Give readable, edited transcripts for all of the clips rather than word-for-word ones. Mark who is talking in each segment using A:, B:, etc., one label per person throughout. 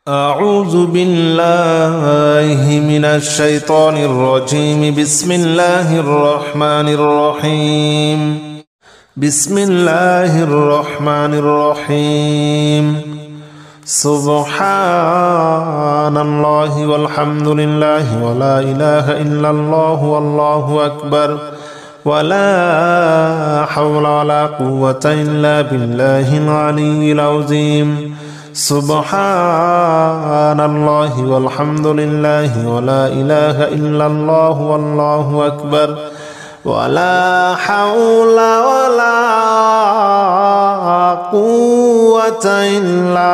A: أعوذ بالله من الشيطان الرجيم. بسم الله الرحمن الرحيم. بسم الله الرحمن الرحيم. سبحان الله والحمد لله ولا إله إلا الله والله أكبر ولا حول ولا قوة إلا بالله العلي العظيم. سبحان الله والحمد لله ولا إله إلا الله والله أكبر ولا حول ولا قوة إلا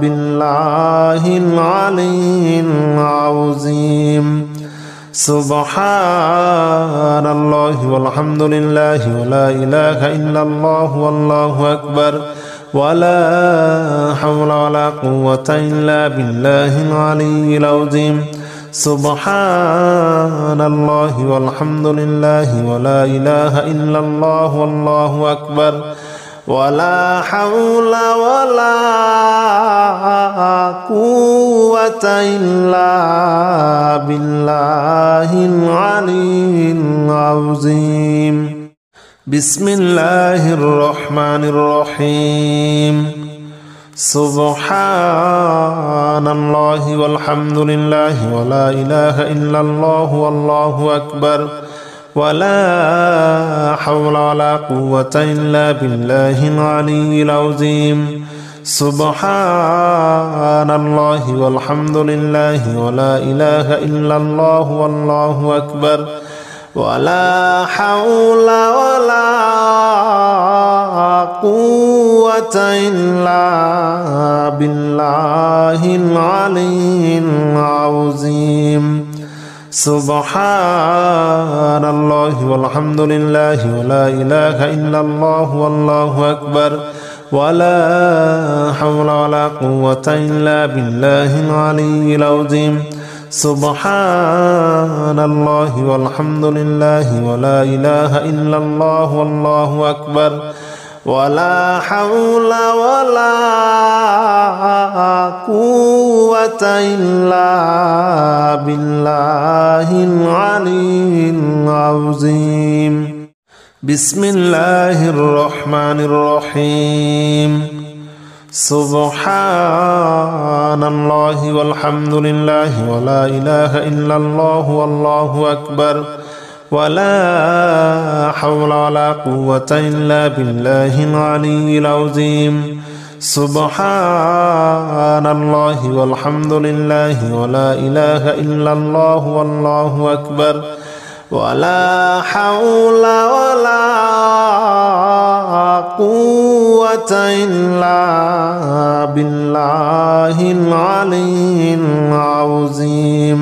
A: بالله العلي العظيم. سبحان الله والحمد لله ولا إله إلا الله والله أكبر ولا حول ولا قوة إلا بالله العلي العظيم. سبحان الله والحمد لله ولا إله إلا الله والله أكبر ولا حول ولا قوة إلا بالله العلي العظيم. بسم الله الرحمن الرحيم. سبحان الله والحمد لله ولا إله إلا الله والله أكبر ولا حول ولا قوة إلا بالله العلي العظيم. سبحان الله والحمد لله ولا إله إلا الله والله أكبر ولا حول ولا قوة إلا بالله العلي العظيم. سبحان الله والحمد لله ولا إله إلا الله والله أكبر ولا حول ولا قوة إلا بالله العلي العظيم. سبحان الله والحمد لله ولا إله إلا الله والله أكبر ولا حول ولا قوة إلا بالله العلي العظيم. بسم الله الرحمن الرحيم. سبحان الله والحمد لله ولا إله إلا الله والله أكبر ولا حول ولا قوة إلا بالله العلي العظيم. سبحان الله والحمد لله ولا إله إلا الله والله أكبر ولا حول ولا قوة إلا بالله العلي العظيم.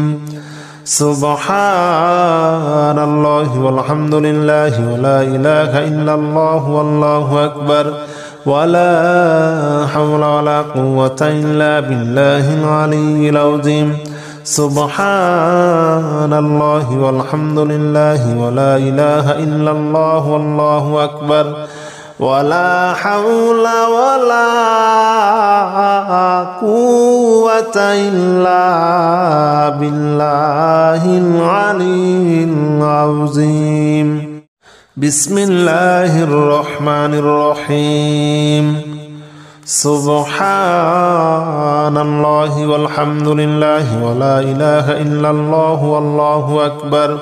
A: سبحان الله والحمد لله ولا إله إلا الله والله أكبر ولا حول ولا قوة إلا بالله العلي العظيم. سبحان الله والحمد لله ولا إله إلا الله والله أكبر ولا حول ولا قوة إلا بالله العلي العظيم. بسم الله الرحمن الرحيم. سبحان الله والحمد لله ولا إله إلا الله والله أكبر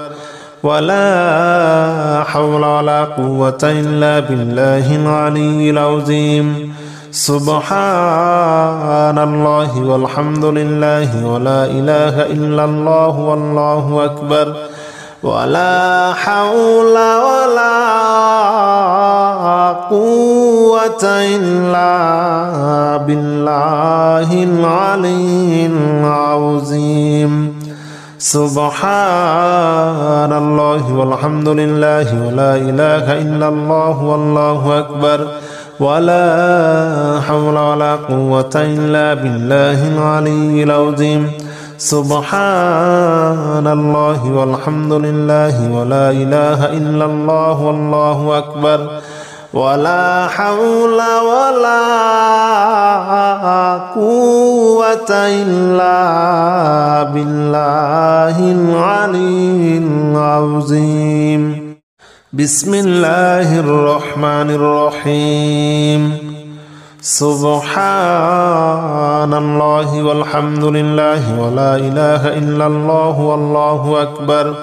A: ولا حول ولا قوة إلا بالله العلي العظيم. سبحان الله والحمد لله ولا إله إلا الله والله أكبر ولا حول ولا قوة إلا بالله العلي العظيم. سبحان الله والحمد لله ولا إله إلا الله والله أكبر ولا حول ولا قوة إلا بالله العلي العظيم. سبحان الله والحمد لله ولا إله إلا الله والله أكبر ولا حول ولا قوة إلا بالله العلي العظيم. بسم الله الرحمن الرحيم. سبحان الله والحمد لله ولا إله إلا الله والله أكبر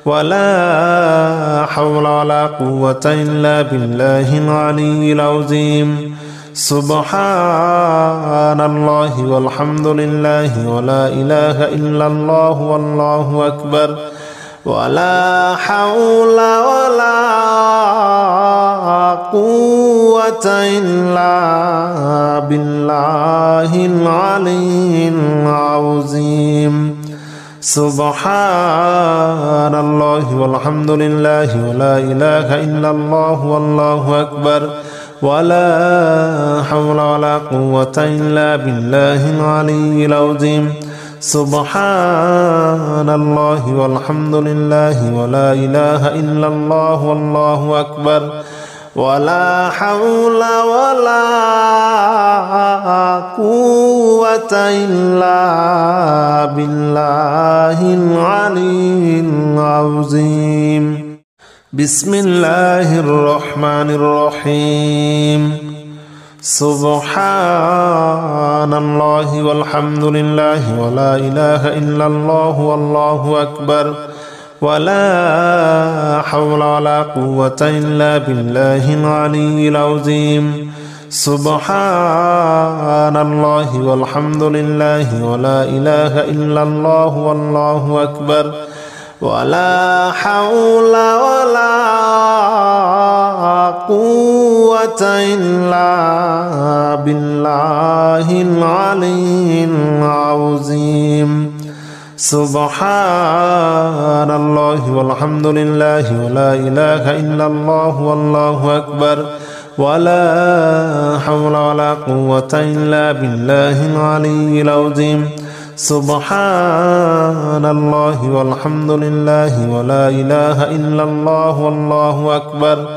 A: ولا حول ولا قوة إلا بالله العلي العظيم. سبحان الله والحمد لله ولا إله إلا الله والله أكبر ولا حول ولا قوة إلا بالله العلي العظيم. سبحان الله والحمد لله ولا إله إلا الله والله أكبر ولا حول ولا قوة إلا بالله العلي العظيم. سبحان الله والحمد لله ولا إله إلا الله والله أكبر ولا حول ولا قوة إلا بالله العلي العظيم. بسم الله الرحمن الرحيم. سبحان الله والحمد لله ولا إله إلا الله والله أكبر ولا حول ولا قوة إلا بالله العلي العظيم. سبحان الله والحمد لله ولا إله إلا الله والله أكبر ولا حول ولا قوة إلا بالله العلي العظيم. سبحان الله والحمد لله ولا إله إلا الله والله أكبر ولا حول ولا قوة إلا بالله العلي العظيم. سبحان الله والحمد لله ولا إله إلا الله والله أكبر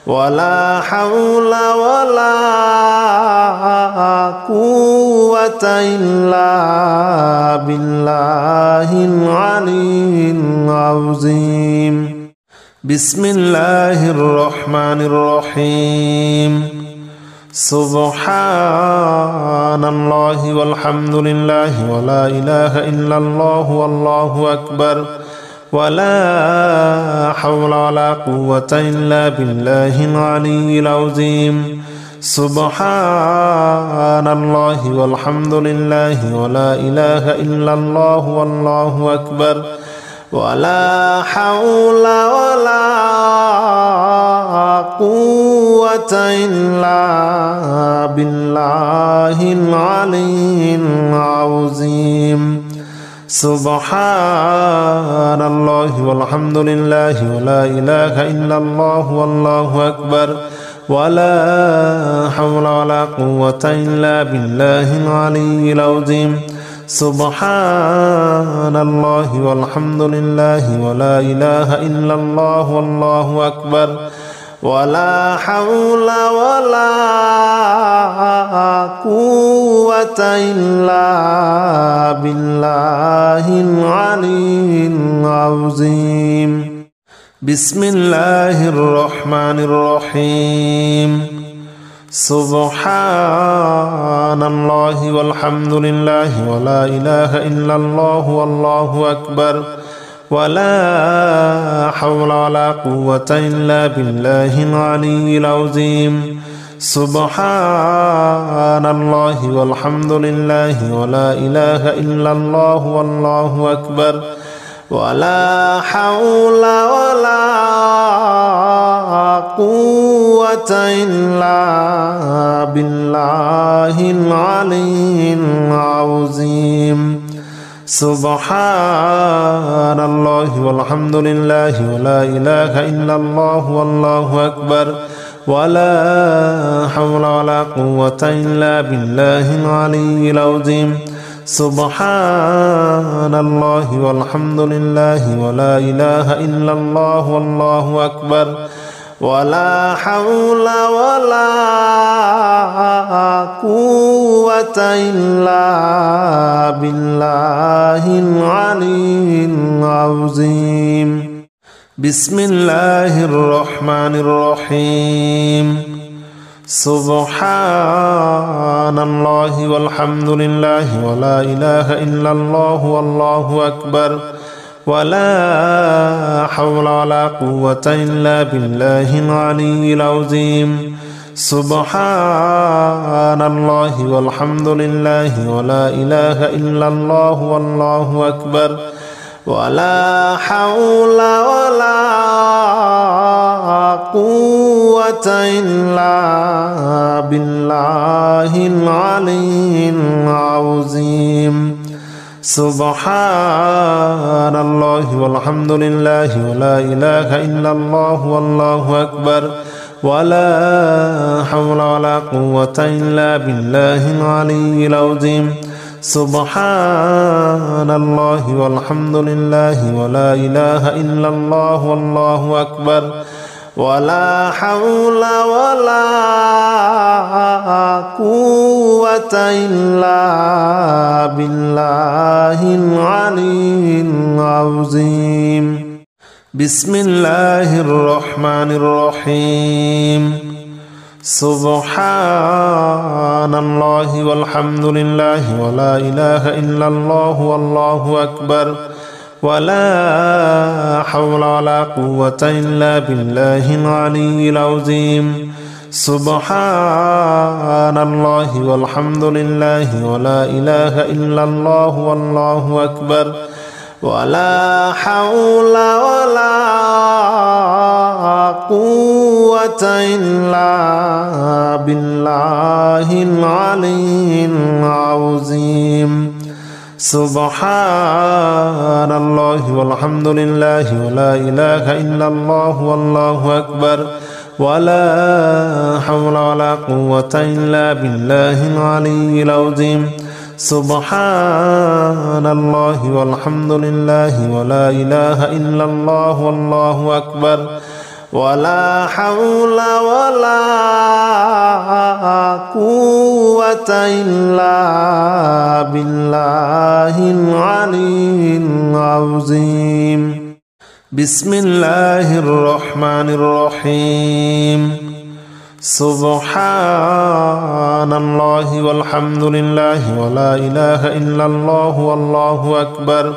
A: ولا حول ولا قوة إلا بالله العلي العظيم. بسم الله الرحمن الرحيم. سبحان الله والحمد لله ولا إله إلا الله والله أكبر ولا حول ولا قوة إلا بالله العلي العظيم. سبحان الله والحمد لله ولا إله إلا الله والله أكبر ولا حول ولا قوة إلا بالله العلي العظيم. سبحان الله والحمد لله ولا إله إلا الله والله أكبر ولا حول ولا قوة إلا بالله العلي العظيم. سبحان الله والحمد لله ولا إله إلا الله والله أكبر ولا حول ولا قوة إلا بالله العلي العظيم. بسم الله الرحمن الرحيم. سبحان الله والحمد لله ولا إله إلا الله والله أكبر ولا حول ولا قوة إلا بالله العلي العظيم. سبحان الله والحمد لله ولا إله إلا الله والله أكبر ولا حول ولا قوة إلا بالله العلي العظيم. سبحان الله والحمد لله ولا إله إلا الله والله أكبر ولا حول ولا قوة إلا بالله العلي العظيم. سبحان الله والحمد لله ولا إله إلا الله والله أكبر ولا حول ولا قوة إلا بالله العلي العظيم. بسم الله الرحمن الرحيم. سبحان الله والحمد لله ولا إله إلا الله والله أكبر ولا حول ولا قوة إلا بالله العلي العظيم. سبحان الله والحمد لله ولا إله إلا الله والله أكبر ولا حول ولا قوة إلا بالله العلي العظيم. سبحان الله والحمد لله ولا إله إلا الله والله أكبر ولا حول ولا قوة إلا بالله العلي العظيم. سبحان الله والحمد لله ولا إله إلا الله والله أكبر ولا حول ولا قوة إلا بالله العلي العظيم. بسم الله الرحمن الرحيم. سبحان الله والحمد لله ولا إله إلا الله والله أكبر ولا حول ولا قوة إلا بالله العلي العظيم. سبحان الله والحمد لله ولا إله إلا الله والله أكبر ولا حول ولا قوة إلا بالله العلي العظيم. سبحان الله والحمد لله ولا إله إلا الله والله أكبر ولا حول ولا قوة إلا بالله العلي العظيم. سبحان الله والحمد لله ولا إله إلا الله والله أكبر ولا حول ولا قوة إلا بالله العلي العظيم. بسم الله الرحمن الرحيم. سبحان الله والحمد لله ولا إله إلا الله والله أكبر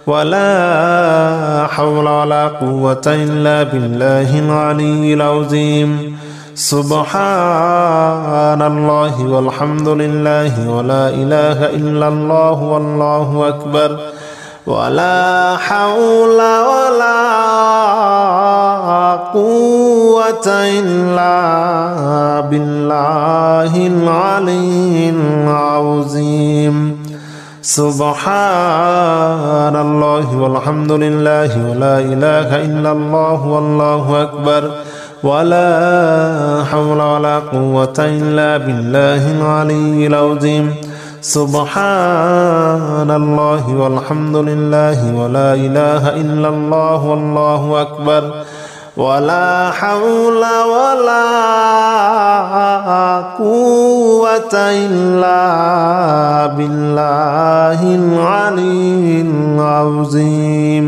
A: ولا حول ولا قوة إلا بالله العلي العظيم. سبحان الله والحمد لله ولا إله إلا الله والله أكبر ولا حول ولا قوة إلا بالله العلي العظيم. سبحان الله والحمد لله ولا إله إلا الله والله أكبر ولا حول ولا قوة إلا بالله العلي العظيم. سبحان الله والحمد لله ولا إله إلا الله والله أكبر ولا حول ولا قوة إلا بالله العلي العظيم.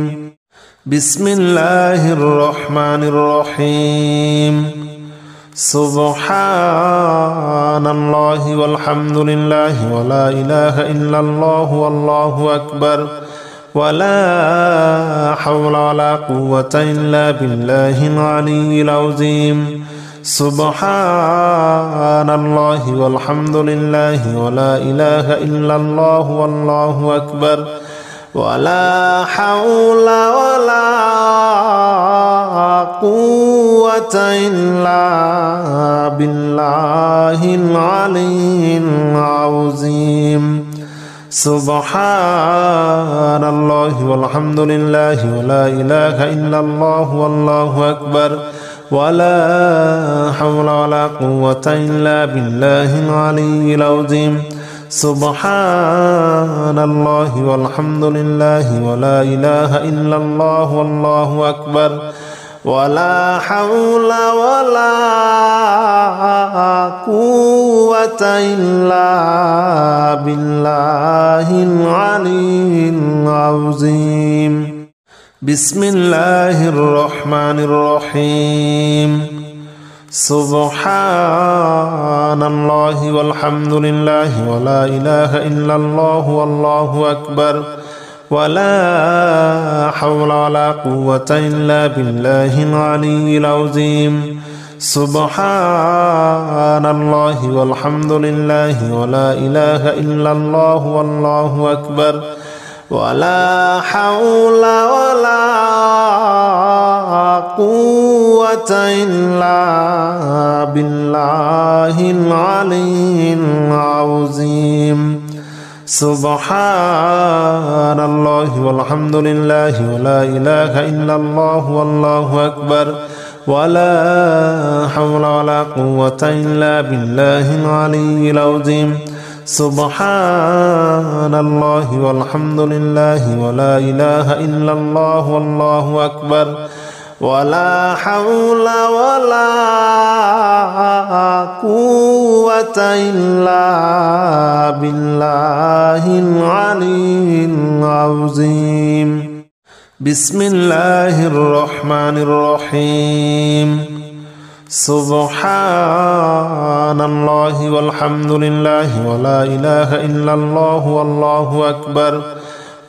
A: بسم الله الرحمن الرحيم. سبحان الله والحمد لله ولا إله إلا الله والله أكبر ولا حول ولا قوة إلا بالله العلي العظيم. سبحان الله والحمد لله ولا إله إلا الله والله أكبر ولا حول ولا قوة إلا بالله العلي العظيم. سبحان الله والحمد لله ولا إله إلا الله والله أكبر ولا حول ولا قوة إلا بالله العلي العظيم. سبحان الله والحمد لله ولا إله إلا الله والله أكبر ولا حول ولا قوة إلا بالله العلي العظيم. بسم الله الرحمن الرحيم. سبحان الله والحمد لله ولا إله إلا الله والله أكبر ولا حول ولا قوة إلا بالله العلي العظيم. سبحان الله والحمد لله ولا إله إلا الله والله أكبر ولا حول ولا قوة إلا بالله العلي العظيم. سبحان الله والحمد لله ولا إله إلا الله والله أكبر ولا حول ولا قوة إلا بالله العلي العظيم. سبحان الله والحمد لله ولا إله إلا الله والله أكبر ولا حول ولا قوة إلا بالله العلي العظيم. بسم الله الرحمن الرحيم. سبحان الله والحمد لله ولا إله إلا الله والله أكبر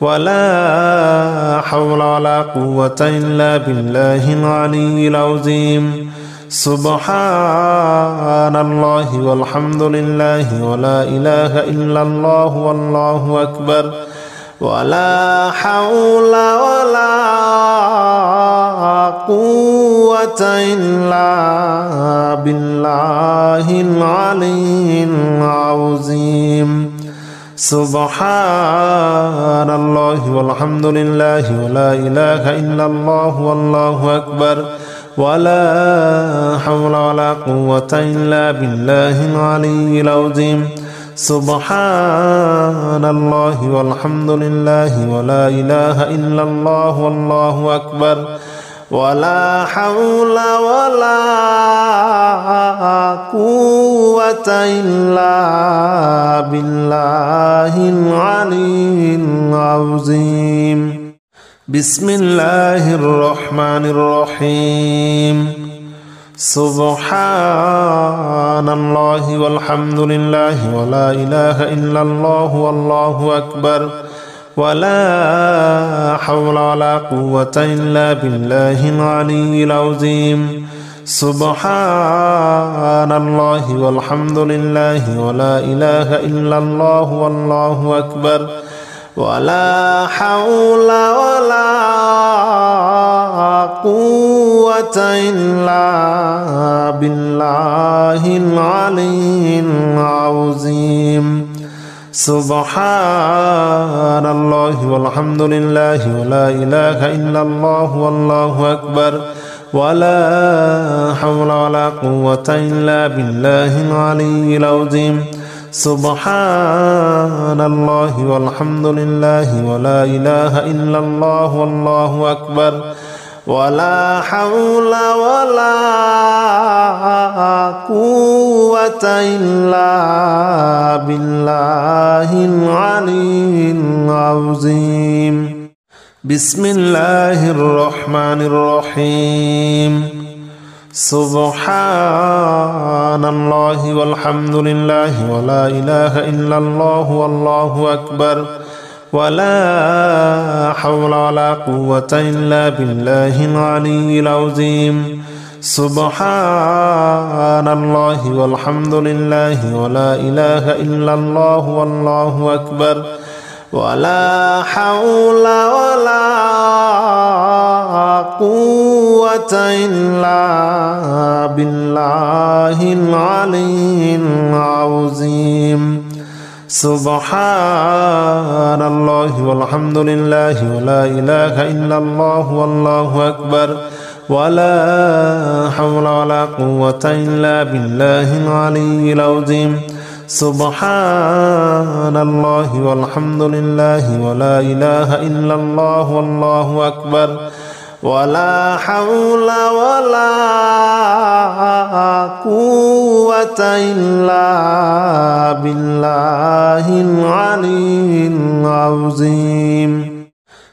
A: ولا حول ولا قوة إلا بالله العلي العظيم. سبحان الله والحمد لله ولا إله إلا الله والله أكبر ولا حول ولا قوة إلا بالله العلي العظيم. سبحان الله والحمد لله ولا إله إلا الله والله أكبر ولا حول ولا قوة إلا بالله العلي العظيم. سبحان الله والحمد لله ولا إله إلا الله والله أكبر ولا حول ولا قوة إلا بالله العلي العظيم. بسم الله الرحمن الرحيم. سبحان الله والحمد لله ولا إله إلا الله والله أكبر ولا حول ولا قوة إلا بالله العلي العظيم. سبحان الله والحمد لله ولا إله إلا الله والله أكبر ولا حول ولا قوة إلا بالله العلي العظيم. سبحان الله والحمد لله ولا إله إلا الله والله أكبر ولا حول ولا قوة إلا بالله العلي العظيم. سبحان الله والحمد لله ولا إله إلا الله والله أكبر ولا حول ولا قوة إلا بالله العلي العظيم. بسم الله الرحمن الرحيم. سبحان الله والحمد لله ولا إله إلا الله والله أكبر ولا حول ولا قوة إلا بالله العلي العظيم. سبحان الله والحمد لله ولا إله إلا الله والله أكبر ولا حول ولا قوة إلا بالله العلي العظيم. سبحان الله والحمد لله ولا إله إلا الله والله أكبر ولا حول ولا قوة إلا بالله العلي العظيم. سبحان الله والحمد لله ولا إله إلا الله والله أكبر ولا حول ولا قوة إلا بالله العلي العظيم.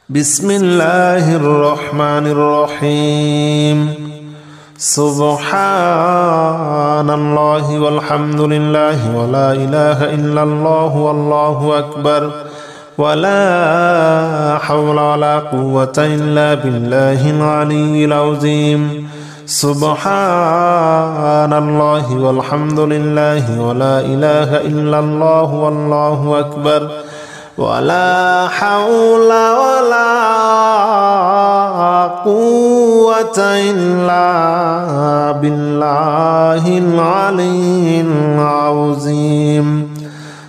A: بسم الله الرحمن الرحيم. سبحان الله والحمد لله ولا إله إلا الله والله أكبر ولا حول ولا قوة إلا بالله العلي العظيم. سبحان الله والحمد لله ولا إله إلا الله والله أكبر ولا حول ولا قوة إلا بالله العلي العظيم.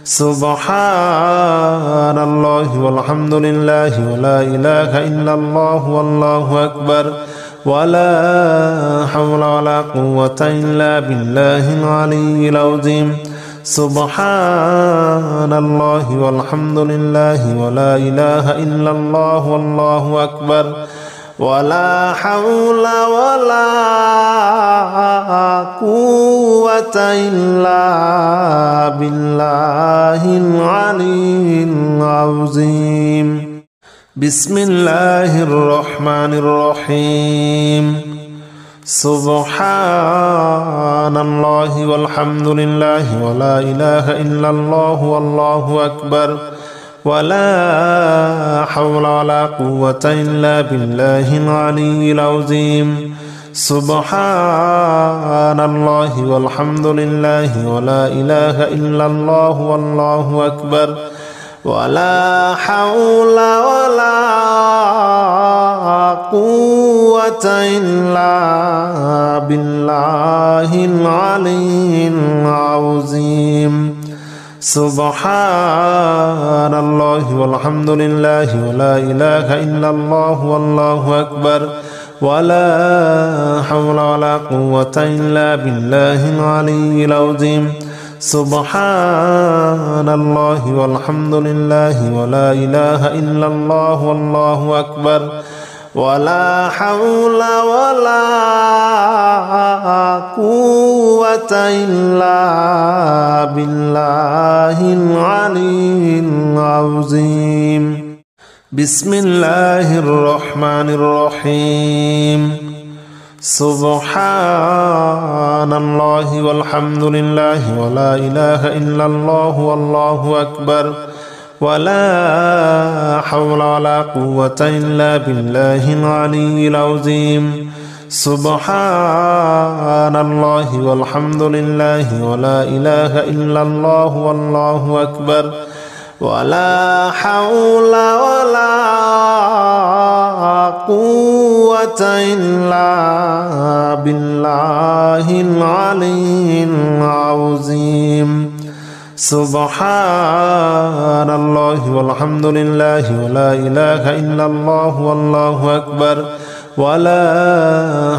A: سبحان الله والحمد لله ولا إله إلا الله والله أكبر ولا حول ولا قوة إلا بالله العلي العظيم. سبحان الله والحمد لله ولا إله إلا الله والله أكبر ولا حول ولا قوة إلا بالله العلي العظيم. بسم الله الرحمن الرحيم. سبحان الله والحمد لله ولا إله إلا الله والله أكبر ولا حول ولا قوة إلا بالله العلي العظيم. سبحان الله والحمد لله ولا إله إلا الله والله أكبر ولا حول ولا قوة إلا بالله العلي العظيم. سبحان الله والحمد لله ولا إله إلا الله والله أكبر ولا حول ولا قوة إلا بالله العلي العظيم. سبحان الله والحمد لله ولا إله إلا الله والله أكبر ولا حول ولا قوة إلا بالله العلي العظيم. بسم الله الرحمن الرحيم. سبحان الله والحمد لله ولا إله إلا الله والله أكبر ولا حول ولا قوة إلا بالله العلي العظيم. سبحان الله والحمد لله ولا إله إلا الله والله أكبر ولا حول ولا قوة إلا بالله العلي العظيم. سبحان الله والحمد لله ولا إله إلا الله والله أكبر ولا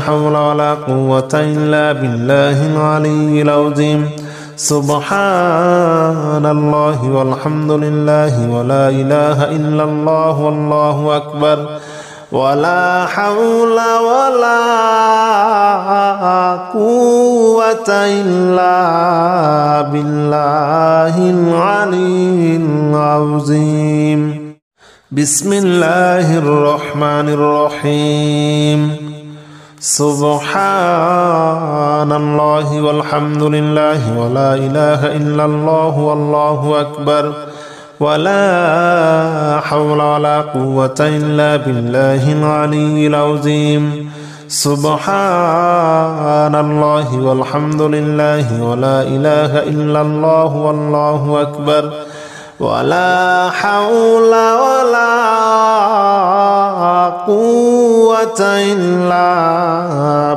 A: حول ولا قوة إلا بالله العلي العظيم. سبحان الله والحمد لله ولا إله إلا الله والله أكبر ولا حول ولا قوة إلا بالله العلي العظيم. بسم الله الرحمن الرحيم. سبحان الله والحمد لله ولا إله إلا الله والله أكبر ولا حول ولا قوة إلا بالله العلي العظيم. سبحان الله والحمد لله ولا إله إلا الله والله أكبر ولا حول ولا قوة إلا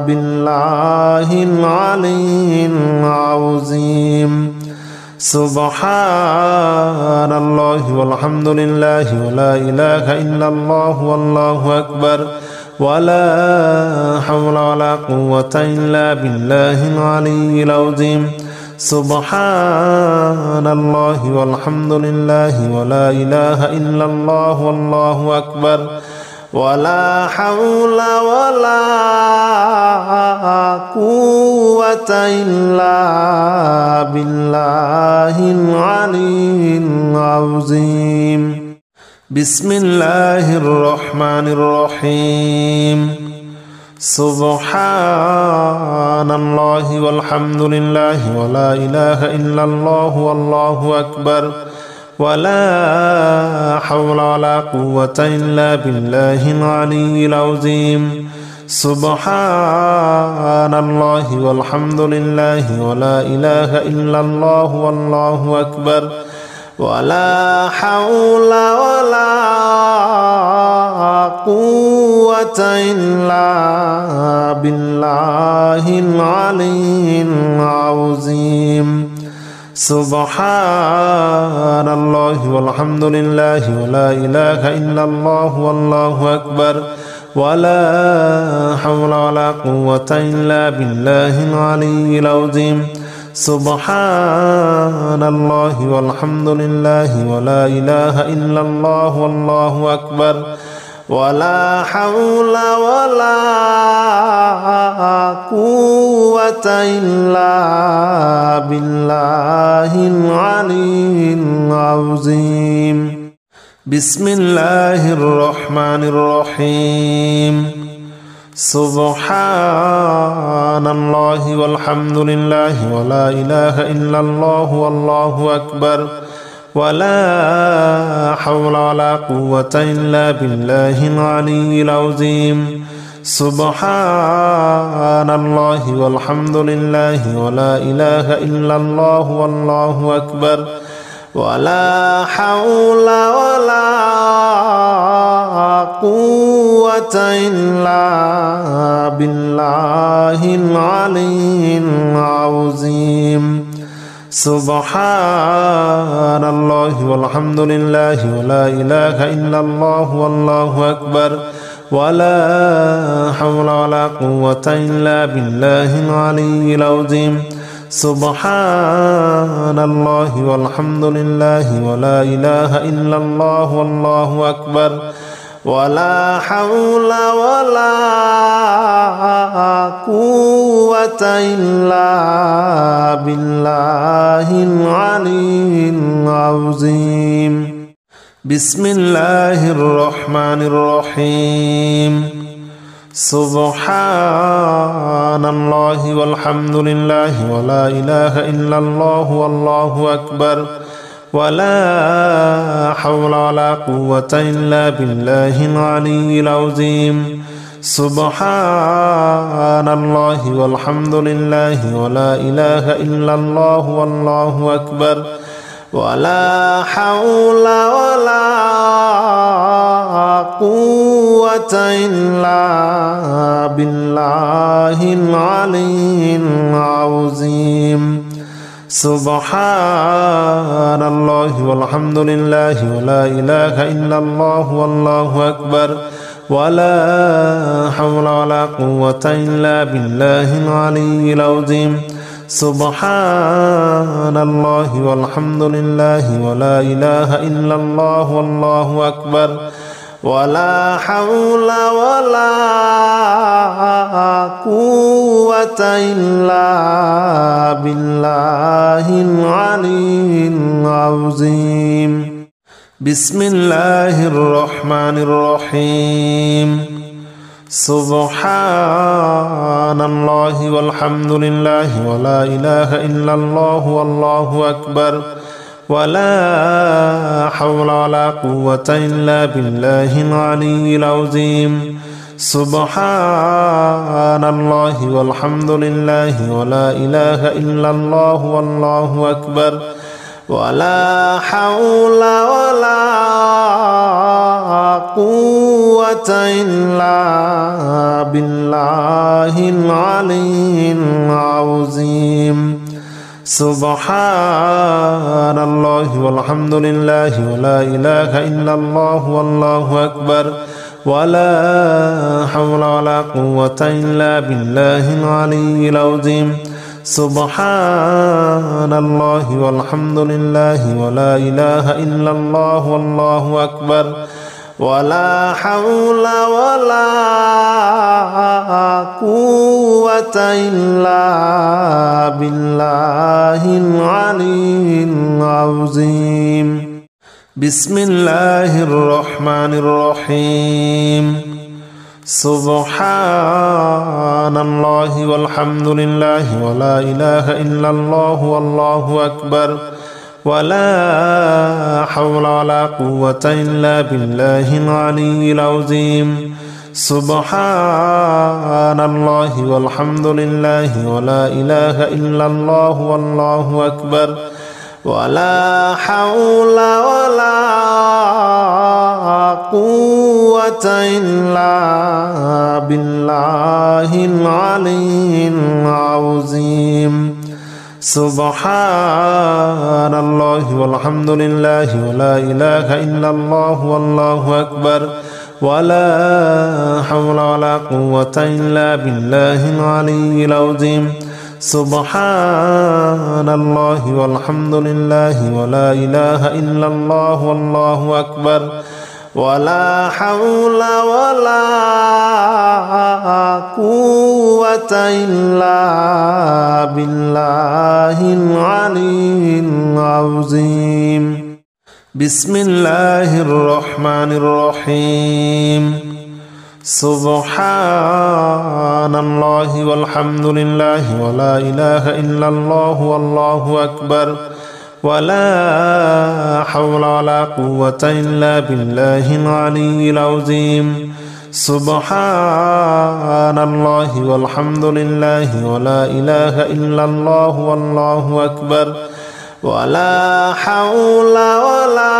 A: بالله العلي العظيم. سبحان الله والحمد لله ولا إله إلا الله والله أكبر ولا حول ولا قوة إلا بالله العلي العظيم. سبحان الله والحمد لله ولا إله إلا الله والله أكبر ولا حول ولا قوة إلا بالله العلي العظيم. بسم الله الرحمن الرحيم. سبحان الله والحمد لله ولا إله إلا الله والله أكبر ولا حول ولا قوة إلا بالله العلي العظيم. سبحان الله والحمد لله ولا إله إلا الله والله أكبر ولا حول ولا قوة إلا بالله العلي العظيم. سبحان الله والحمد لله ولا إله إلا الله والله أكبر ولا حول ولا قوة إلا بالله العلي العظيم. سبحان الله والحمد لله ولا إله إلا الله والله أكبر ولا حول ولا قوة إلا بالله العلي العظيم. بسم الله الرحمن الرحيم. سبحان الله والحمد لله ولا إله إلا الله والله أكبر ولا حول ولا قوة إلا بالله العلي العظيم. سبحان الله والحمد لله ولا إله إلا الله والله أكبر ولا حول ولا قوة إلا بالله العلي العظيم. سبحان الله والحمد لله ولا إله إلا الله والله أكبر ولا حول ولا قوة إلا بالله العلي العظيم. سبحان الله والحمد لله ولا إله إلا الله والله أكبر ولا حول ولا قوة إلا بالله العلي العظيم. بسم الله الرحمن الرحيم. سبحان الله والحمد لله ولا إله إلا الله والله أكبر ولا حول ولا قوة إلا بالله العلي العظيم. سبحان الله والحمد لله ولا إله إلا الله والله أكبر ولا حول ولا قوة إلا بالله العلي العظيم. سبحان الله والحمد لله ولا إله إلا الله والله أكبر ولا حول ولا قوة إلا بالله العلي العظيم. سبحان الله والحمد لله ولا إله إلا الله والله أكبر ولا حول ولا قوة إلا بالله العلي العظيم. بسم الله الرحمن الرحيم. سبحان الله والحمد لله ولا إله إلا الله والله أكبر ولا حول ولا قوة إلا بالله العلي العظيم. سبحان الله والحمد لله ولا إله إلا الله والله أكبر ولا حول ولا قوة إلا بالله العلي العظيم. سبحان الله والحمد لله ولا إله إلا الله والله أكبر ولا حول ولا قوة إلا بالله العلي العظيم. سبحان الله والحمد لله ولا إله إلا الله والله أكبر ولا حول ولا قوة إلا بالله العلي العظيم. بسم الله الرحمن الرحيم. سبحان الله والحمد لله ولا إله إلا الله والله أكبر ولا حول ولا قوة إلا بالله العلي العظيم. سبحان الله والحمد لله ولا إله إلا الله والله أكبر ولا حول ولا قوة إلا بالله العلي العظيم. سبحان الله والحمد لله ولا إله إلا الله والله أكبر ولا حول ولا قوة إلا بالله العلي العظيم. سبحان الله والحمد لله ولا إله إلا الله والله أكبر ولا حول ولا قوة إلا بالله العلي العظيم. بسم الله الرحمن الرحيم. سبحان الله والحمد لله ولا إله إلا الله والله أكبر ولا حول ولا قوة إلا بالله العلي العظيم. سبحان الله والحمد لله ولا إله إلا الله والله أكبر ولا حول ولا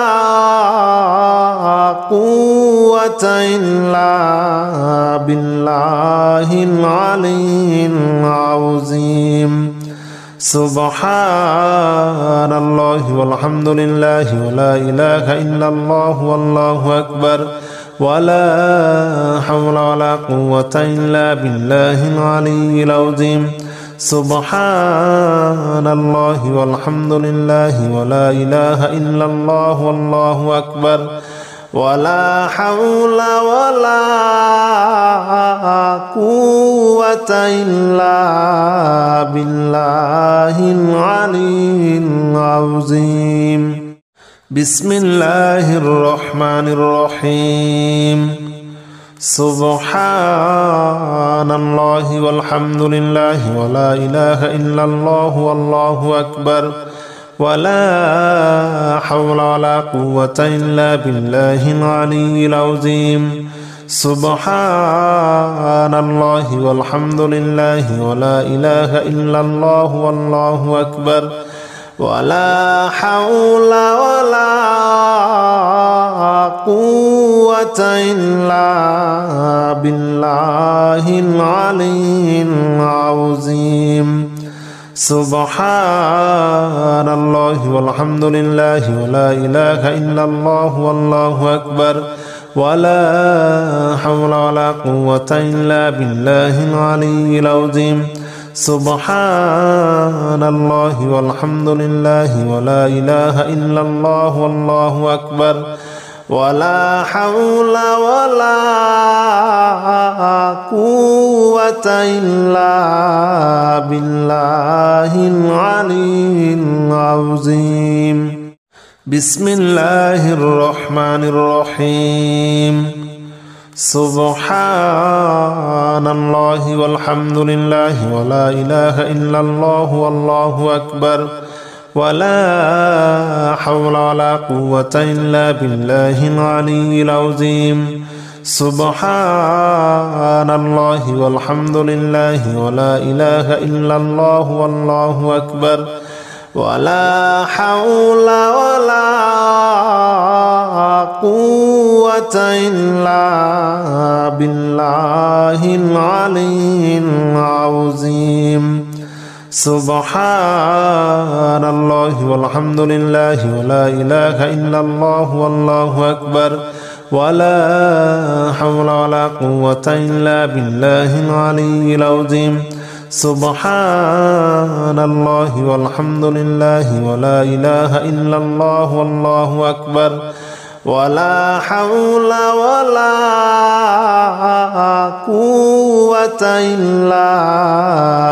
A: قوة إلا بالله العلي العظيم. سبحان الله والحمد لله ولا إله إلا الله والله أكبر ولا حول ولا قوة إلا بالله العلي العظيم. سبحان الله والحمد لله ولا إله إلا الله والله أكبر ولا حول ولا قوة إلا بالله العلي العظيم. بسم الله الرحمن الرحيم. سبحان الله والحمد لله ولا إله إلا الله والله أكبر ولا حول ولا قوة إلا بالله العلي العظيم. سبحان الله والحمد لله ولا إله إلا الله والله أكبر ولا حول ولا قوة إلا بالله العلي العظيم. سبحان الله والحمد لله ولا إله إلا الله والله أكبر ولا حول ولا قوة إلا بالله العلي العظيم. سبحان الله والحمد لله ولا إله إلا الله والله أكبر ولا حول ولا قوة إلا بالله العلي العظيم. بسم الله الرحمن الرحيم. سبحان الله والحمد لله ولا إله إلا الله والله أكبر ولا حول ولا قوة إلا بالله العلي العظيم. سبحان الله والحمد لله ولا إله إلا الله والله أكبر ولا حول ولا قوة إلا بالله العلي العظيم. سبحان الله والحمد لله ولا إله إلا الله والله أكبر ولا حول ولا قوة إلا بالله العلي العظيم. سبحان الله والحمد لله ولا إله إلا الله والله أكبر ولا حول ولا قوة إلا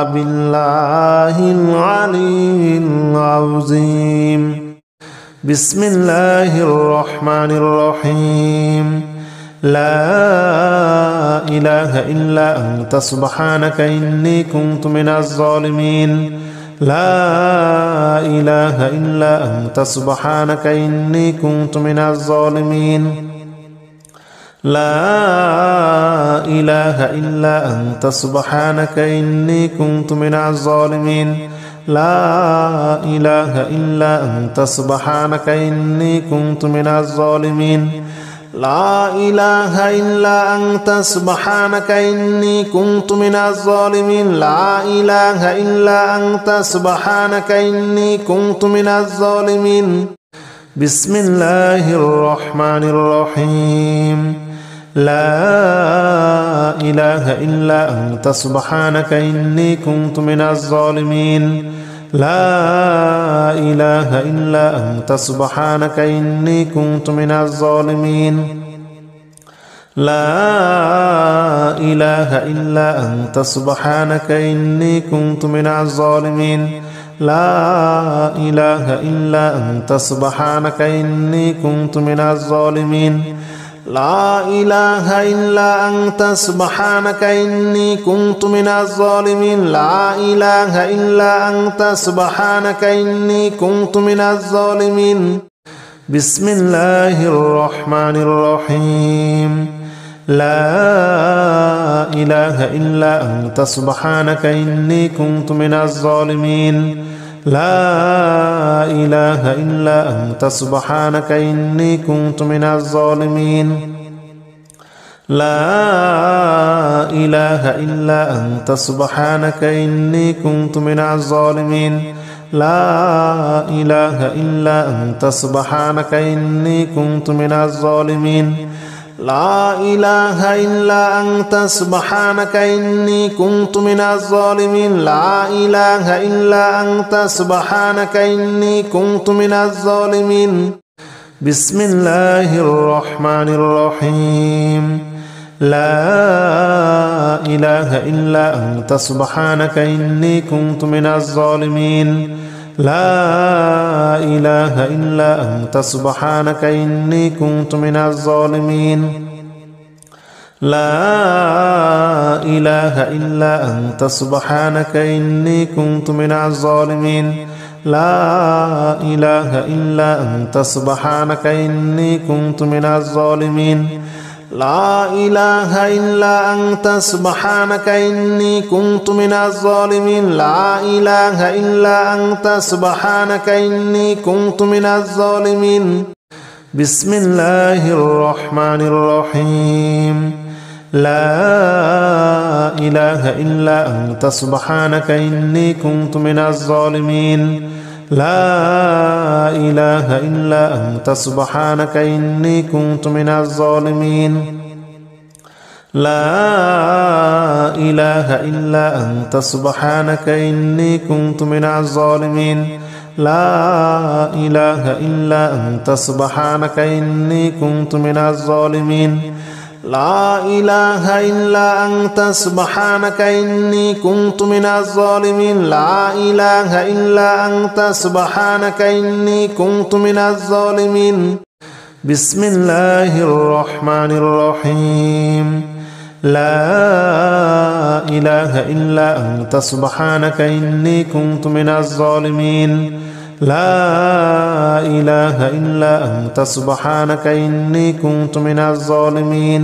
A: بالله العلي العظيم. بسم الله الرحمن الرحيم. لا إله إلا أنت سبحانك إني كنت من الظالمين. لا إله إلا أنت سبحانك إني كنت من الظالمين. لا إله إلا أنت سبحانك إني كنت من الظالمين. لا إله إلا أنت سبحانك إني كنت من الظالمين. لا إله إلا أنت سبحانك إني كنت من الظالمين. لا إله إلا أنت سبحانك إني كنت من الظالمين. بسم الله الرحمن الرحيم. لا إله إلا أنت سبحانك إني كنت من الظالمين. لا إله إلا أنت سبحانك إني كنت من الظالمين. لا إله إلا أنت سبحانك إني كنت من الظالمين. لا إله إلا أنت سبحانك إني كنت من الظالمين. لا إله إلا أنت سبحانك إني كنت من الظالمين. لا إله إلا أنت سبحانك إني كنت من الظالمين. بسم الله الرحمن الرحيم. لا إله إلا أنت سبحانك إني كنت من الظالمين. لا إله إلا أنت سبحانك إني كنت من الظالمين. لا إله إلا أنت سبحانك إني كنت من الظالمين. لا إله إلا أنت سبحانك إني كنت من الظالمين. لا إله إلا أنت سبحانك إني كنت من الظالمين. لا إله إلا أنت سبحانك إني كنت من الظالمين. بسم الله الرحمن الرحيم. لا إله إلا أنت سبحانك إني كنت من الظالمين. لا إله إلا أنت سبحانك إني كنت من الظالمين. لا إله إلا أنت سبحانك إني كنت من الظالمين. لا إله إلا أنت سبحانك إني كنت من الظالمين. لا إله إلا أنت سبحانك إني كنت من الظالمين. لا إله إلا أنت سبحانك إني كنت من الظالمين. بسم الله الرحمن الرحيم. لا إله إلا أنت سبحانك إني كنت من الظالمين. لا إله إلا أنت سبحانك إني كنت من الظالمين. لا إله إلا أنت سبحانك إني كنت من الظالمين. لا إله إلا أنت سبحانك إني كنت من الظالمين. لا إله إلا أنت سبحانك إني كنت من الظالمين. لا إله إلا أنت سبحانك إني كنت من الظالمين. بسم الله الرحمن الرحيم. لا إله إلا أنت سبحانك إني كنت من الظالمين. لا إله إلا أنت سبحانك إني كنت من الظالمين.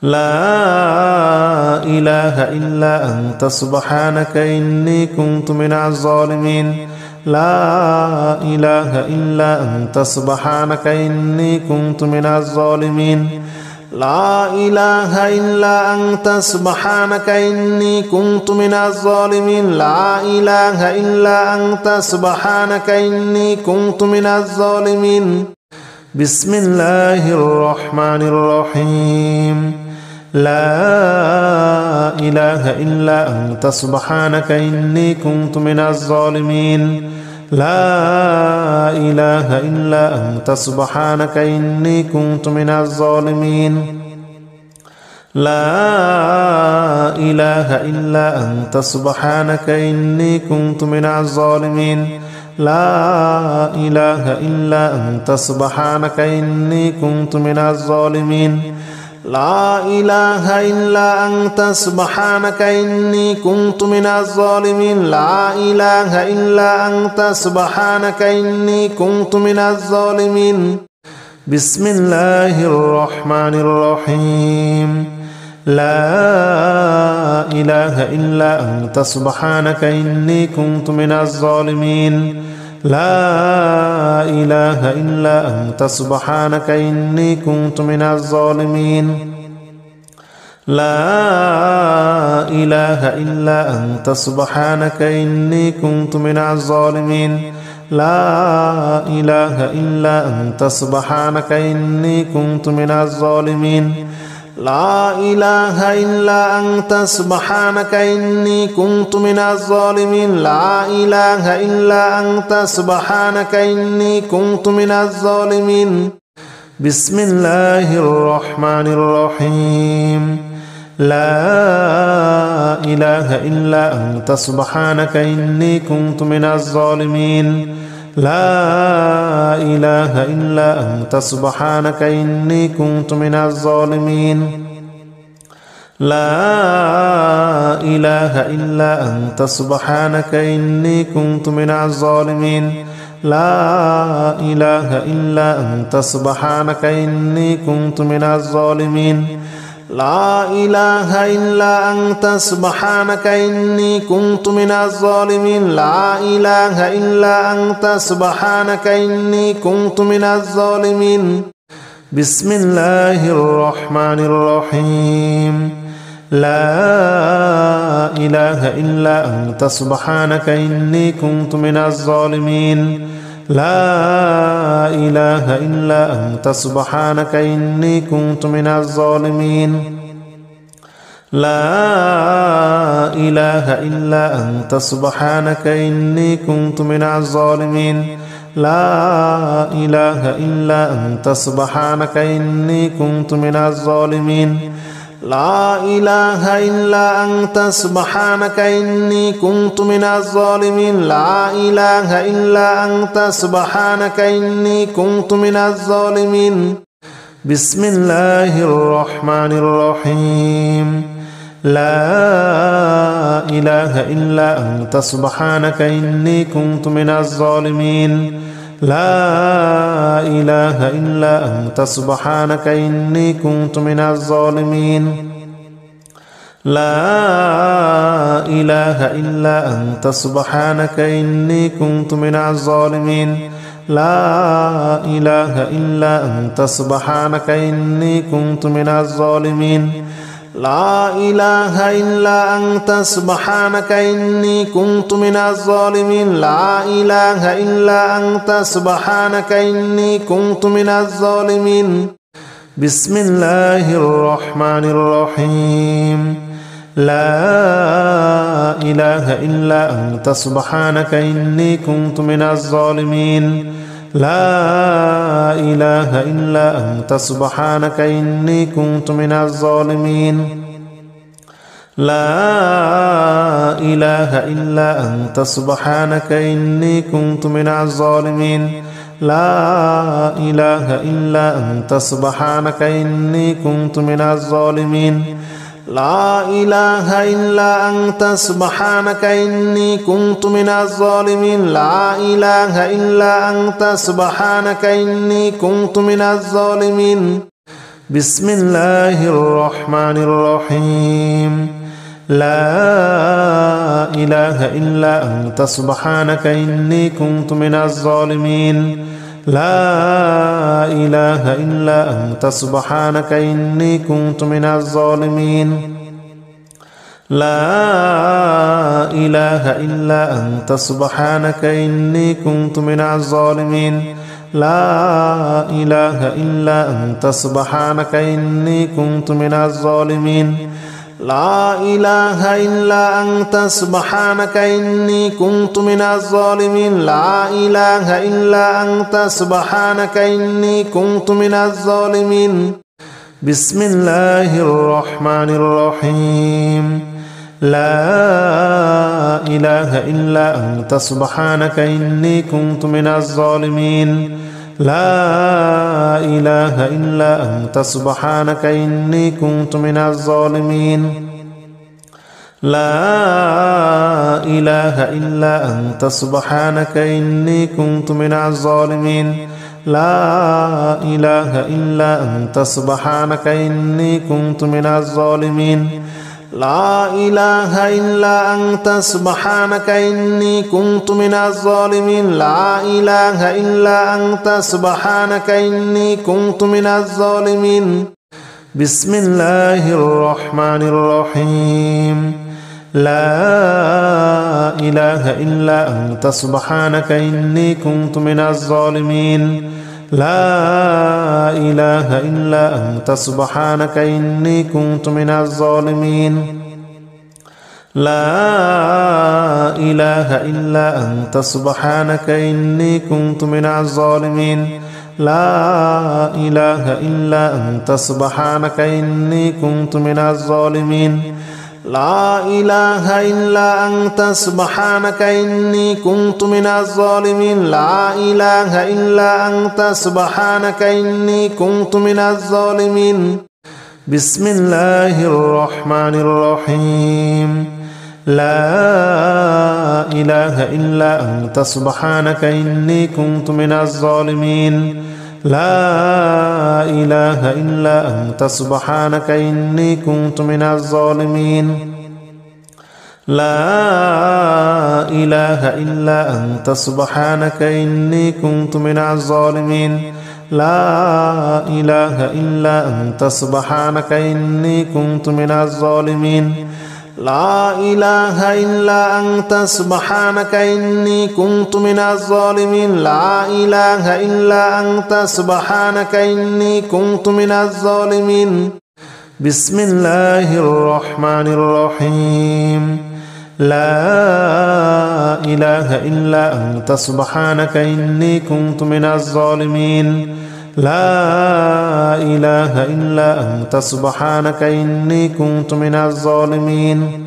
A: لا إله إلا أنت سبحانك إني كنت من الظالمين. لا إله إلا أنت سبحانك إني كنت من الظالمين. لا إله إلا أنت سبحانك إني كنت من الظالمين. لا إله إلا أنت سبحانك إني كنت من الظالمين. بسم الله الرحمن الرحيم. لا إله إلا أنت سبحانك إني كنت من الظالمين. لا إله إلا أنت سبحانك إني كنت من الظالمين لا إله إلا أنت سبحانك إني كنت من الظالمين لا إله إلا أنت سبحانك إني كنت من الظالمين لا إله إلا أنت سبحانك إني كنت من الظالمين لا إله إلا أنت سبحانك إني كنت من الظالمين بسم الله الرحمن الرحيم لا إله إلا أنت سبحانك إني كنت من الظالمين لا إله إلا أنت سبحانك إني كنت من الظالمين لا إله إلا أنت سبحانك إني كنت من الظالمين لا إله إلا أنت سبحانك إني كنت من الظالمين لا إله إلا أنت سبحانك إني كنت من الظالمين لا إله إلا أنت سبحانك إني كنت من الظالمين بسم الله الرحمن الرحيم لا إله إلا أنت سبحانك إني كنت من الظالمين لا إله إلا أنت سبحانك إني كنت من الظالمين لا إله إلا أنت سبحانك إني كنت من الظالمين لا إله إلا أنت سبحانك إني كنت من الظالمين لا إله إلا أنت سبحانك إني كنت من الظالمين لا إله إلا أنت سبحانك إني كنت من الظالمين بسم الله الرحمن الرحيم لا إله إلا أنت سبحانك إني كنت من الظالمين لا إله إلا أنت سبحانك إني كنت من الظالمين لا إله إلا أنت سبحانك إني كنت من الظالمين لا إله إلا أنت سبحانك إني كنت من الظالمين لا إله إلا أنت سبحانك إني كنت من الظالمين لا إله إلا أنت سبحانك إني كنت من الظالمين بسم الله الرحمن الرحيم لا إله إلا أنت سبحانك إني كنت من الظالمين لا إله إلا أنت سبحانك إني كنت من الظالمين لا إله إلا أنت سبحانك إني كنت من الظالمين لا إله إلا أنت سبحانك إني كنت من الظالمين لا إله إلا أنت سبحانك إني كنت من الظالمين لا إله إلا أنت سبحانك إني كنت من الظالمين بسم الله الرحمن الرحيم لا إله إلا أنت سبحانك إني كنت من الظالمين لا إله إلا أنت سبحانك إني كنت من الظالمين لا إله إلا أنت سبحانك إني كنت من الظالمين لا إله إلا أنت سبحانك إني كنت من الظالمين لا إله إلا أنت سبحانك إني كنت من الظالمين لا إله إلا أنت سبحانك إني كنت من الظالمين بسم الله الرحمن الرحيم لا إله إلا أنت سبحانك إني كنت من الظالمين لا إله إلا أنت سبحانك إني كنت من الظالمين لا إله إلا أنت سبحانك إني كنت من الظالمين لا إله إلا أنت سبحانك إني كنت من الظالمين لا إله إلا أنت سبحانك إني كنت من الظالمين لا إله إلا أنت سبحانك إني كنت من الظالمين بسم الله الرحمن الرحيم لا إله إلا أنت سبحانك إني كنت من الظالمين لا إله إلا أنت سبحانك إني كنت من الظالمين لا إله إلا أنت سبحانك إني كنت من الظالمين لا إله إلا أنت سبحانك إني كنت من الظالمين لا إله إلا أنت سبحانك إني كنت من الظالمين لا إله إلا أنت سبحانك إني كنت من الظالمين بسم الله الرحمن الرحيم لا إله إلا أنت سبحانك إني كنت من الظالمين لا إله إلا أنت سبحانك إني كنت من الظالمين لا إله إلا أنت سبحانك إني كنت من الظالمين لا إله إلا أنت سبحانك إني كنت من الظالمين لا إله إلا أنت سبحانك إني كنت من الظالمين لا إله إلا أنت سبحانك إني كنت من الظالمين بسم الله الرحمن الرحيم لا إله إلا أنت سبحانك إني كنت من الظالمين لا إله إلا أنت سبحانك إني كنت من الظالمين لا إله إلا أنت سبحانك إني كنت من الظالمين لا إله إلا أنت سبحانك إني كنت من الظالمين لا إله إلا أنت سبحانك إني كنت من الظالمين لا إله إلا أنت سبحانك إني كنت من الظالمين بسم الله الرحمن الرحيم لا إله إلا أنت سبحانك إني كنت من الظالمين لا إله إلا أنت سبحانك إني كنت من الظالمين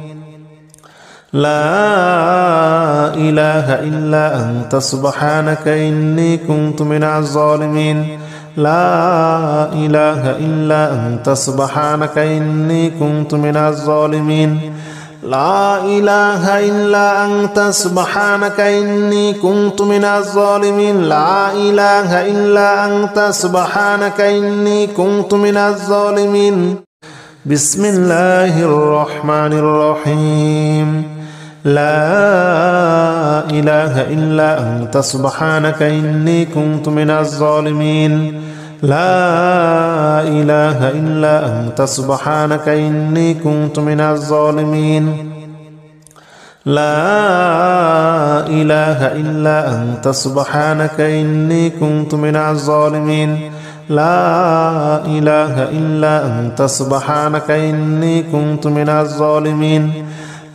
A: لا إله إلا أنت سبحانك إني كنت من الظالمين لا إله إلا أنت سبحانك إني كنت من الظالمين لا إله إلا أنت سبحانك إني كنت من الظالمين لا إله إلا أنت سبحانك إني كنت من الظالمين بسم الله الرحمن الرحيم لا إله إلا أنت سبحانك إني كنت من الظالمين لا إله إلا أنت سبحانك إني كنت من الظالمين لا إله إلا أنت سبحانك إني كنت من الظالمين لا إله إلا أنت سبحانك إني كنت من الظالمين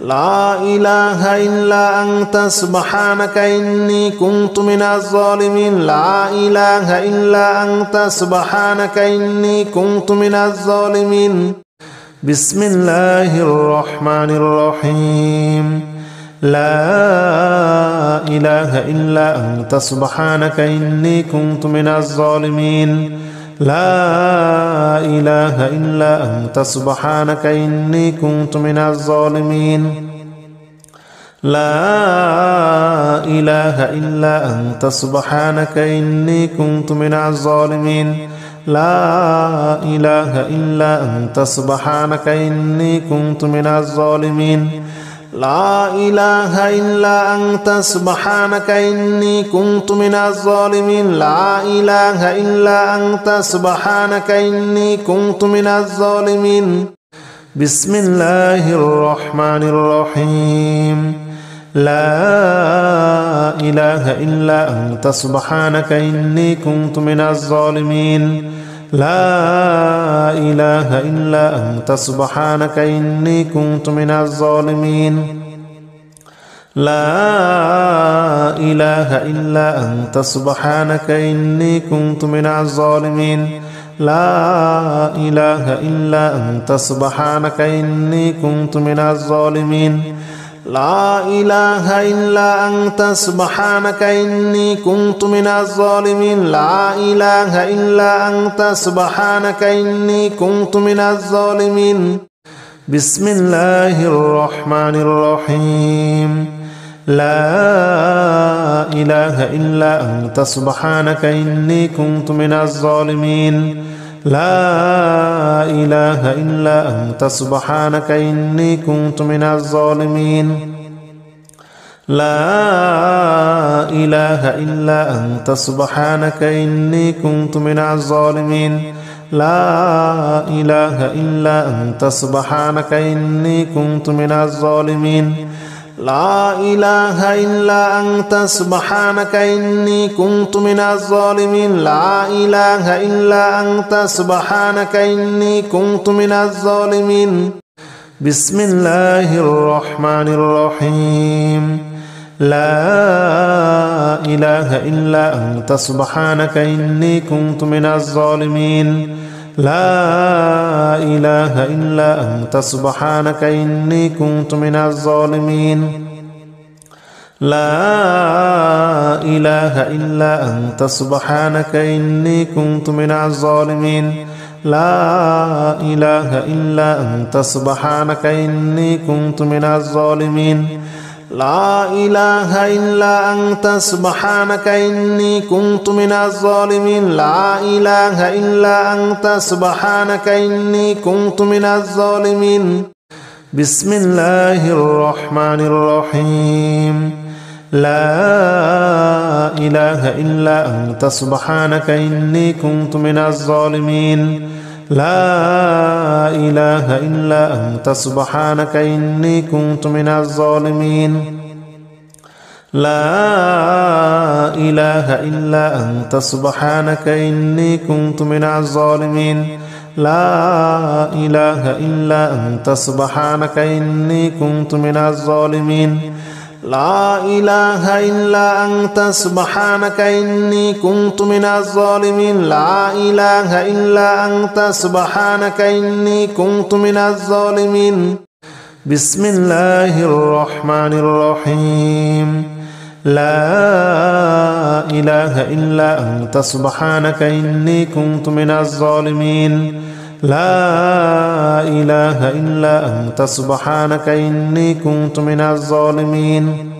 A: لا إله إلا أنت سبحانك إني كنت من الظالمين لا إله إلا أنت سبحانك إني كنت من الظالمين بسم الله الرحمن الرحيم لا إله إلا أنت سبحانك إني كنت من الظالمين لا إله إلا أنت سبحانك إني كنت من الظالمين لا إله إلا أنت سبحانك إني كنت من الظالمين لا إله إلا أنت سبحانك إني كنت من الظالمين لا إله إلا أنت سبحانك إني كنت من الظالمين لا إله إلا أنت سبحانك إني كنت من الظالمين بسم الله الرحمن الرحيم لا إله إلا أنت سبحانك إني كنت من الظالمين لا إله إلا أنت سبحانك إني كنت من الظالمين لا إله إلا أنت سبحانك إني كنت من الظالمين لا إله إلا أنت سبحانك إني كنت من الظالمين لا إله إلا أنت سبحانك إني كنت من الظالمين لا إله إلا أنت سبحانك إني كنت من الظالمين بسم الله الرحمن الرحيم لا إله إلا أنت سبحانك إني كنت من الظالمين لا إله إلا أنت سبحانك إني كنت من الظالمين لا إله إلا أنت سبحانك إني كنت من الظالمين لا إله إلا أنت سبحانك إني كنت من الظالمين لا إله إلا أنت سبحانك إني كنت من الظالمين لا إله إلا أنت سبحانك إني كنت من الظالمين بسم الله الرحمن الرحيم لا إله إلا أنت سبحانك إني كنت من الظالمين لا إله إلا أنت سبحانك إني كنت من الظالمين لا إله إلا أنت سبحانك إني كنت من الظالمين لا إله إلا أنت سبحانك إني كنت من الظالمين لا إله إلا أنت سبحانك إني كنت من الظالمين لا إله إلا أنت سبحانك إني كنت من الظالمين بسم الله الرحمن الرحيم لا إله إلا أنت سبحانك إني كنت من الظالمين لا إله إلا أنت سبحانك إني كنت من الظالمين لا إله إلا أنت سبحانك إني كنت من الظالمين لا إله إلا أنت سبحانك إني كنت من الظالمين لا إله إلا أنت سبحانك إني كنت من الظالمين لا إله إلا أنت سبحانك إني كنت من الظالمين بسم الله الرحمن الرحيم لا إله إلا أنت سبحانك إني كنت من الظالمين لا إله إلا أنت سبحانك إني كنت من الظالمين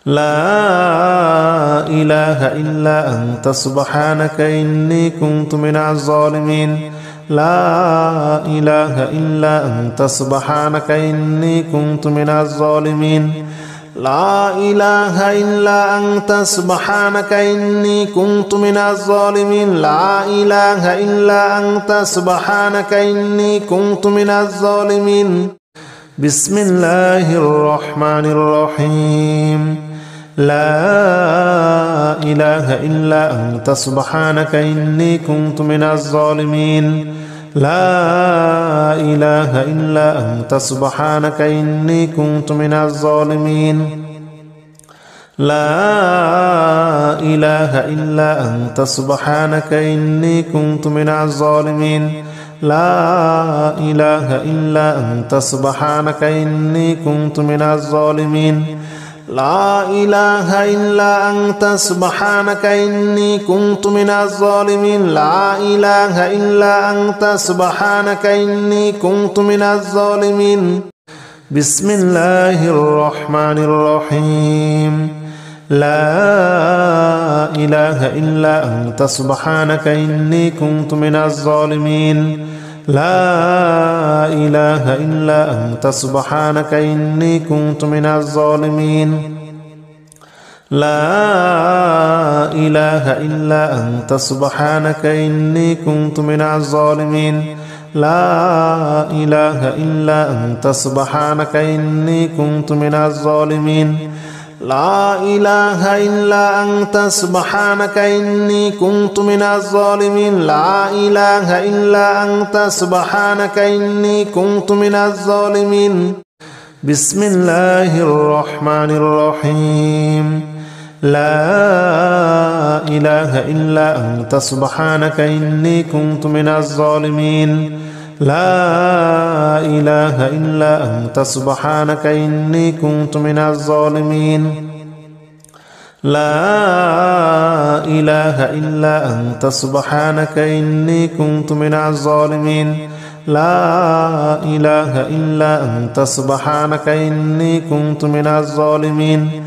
A: لا إله إلا أنت سبحانك إني كنت من الظالمين لا إله إلا أنت سبحانك إني كنت من الظالمين لا إله إلا أنت سبحانك إني كنت من الظالمين لا إله إلا أنت سبحانك إني كنت من الظالمين بسم الله الرحمن الرحيم لا إله إلا أنت سبحانك إني كنت من الظالمين لا إله إلا أنت سبحانك إني كنت من الظالمين لا إله إلا أنت سبحانك إني كنت من الظالمين لا إله إلا أنت سبحانك إني كنت من الظالمين لا إله إلا أنت سبحانك إني كنت من الظالمين لا إله إلا أنت سبحانك إني كنت من الظالمين بسم الله الرحمن الرحيم لا إله إلا أنت سبحانك إني كنت من الظالمين لا إله إلا أنت سبحانك إني كنت من الظالمين لا إله إلا أنت سبحانك إني كنت من الظالمين لا إله إلا أنت سبحانك إني كنت من الظالمين لا إله إلا أنت سبحانك إني كنت من الظالمين لا إله إلا أنت سبحانك إني كنت من الظالمين بسم الله الرحمن الرحيم لا إله إلا أنت سبحانك إني كنت من الظالمين لا إله إلا أنت سبحانك إني كنت من الظالمين لا إله إلا أنت سبحانك إني كنت من الظالمين لا إله إلا أنت سبحانك إني كنت من الظالمين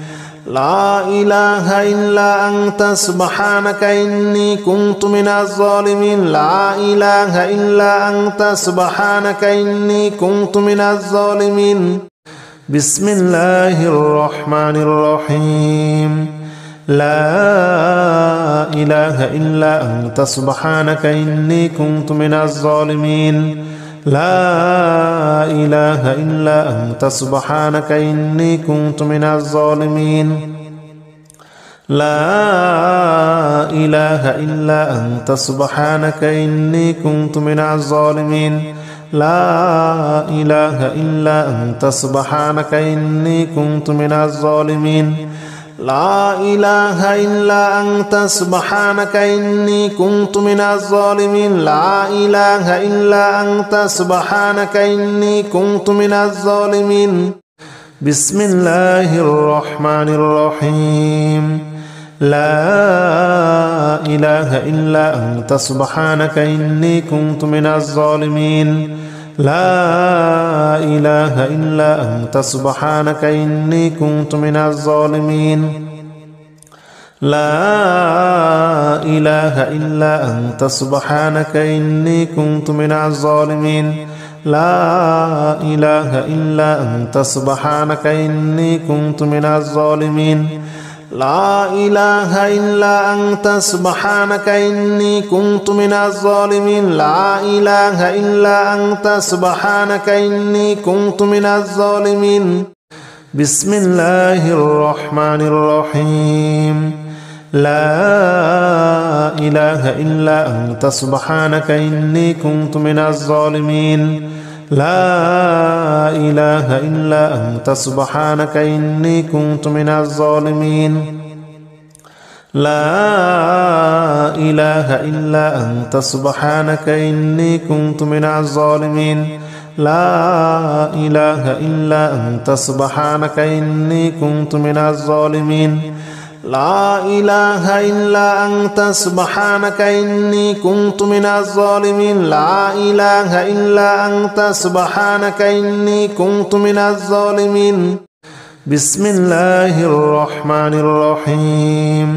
A: لا إله إلا أنت سبحانك إني كنت من الظالمين لا إله إلا أنت سبحانك إني كنت من الظالمين بسم الله الرحمن الرحيم لا إله إلا أنت سبحانك إني كنت من الظالمين لا إله إلا أنت سبحانك إني كنت من الظالمين لا إله إلا أنت سبحانك إني كنت من الظالمين لا إله إلا أنت سبحانك إني كنت من الظالمين لا إله إلا أنت سبحانك إني كنت من الظالمين لا إله إلا أنت سبحانك إني كنت من الظالمين بسم الله الرحمن الرحيم لا إله إلا أنت سبحانك إني كنت من الظالمين لا إله إلا أنت سبحانك إني كنت من الظالمين لا إله إلا أنت سبحانك إني كنت من الظالمين لا إله إلا أنت سبحانك إني كنت من الظالمين لا إله إلا أنت سبحانك إني كنت من الظالمين لا إله إلا أنت سبحانك إني كنت من الظالمين بسم الله الرحمن الرحيم لا إله إلا أنت سبحانك إني كنت من الظالمين لا إله إلا أنت سبحانك إني كنت من الظالمين لا إله إلا أنت سبحانك إني كنت من الظالمين لا إله إلا أنت سبحانك إني كنت من الظالمين لا إله إلا أنت سبحانك إني كنت من الظالمين لا إله إلا أنت سبحانك إني كنت من الظالمين بسم الله الرحمن الرحيم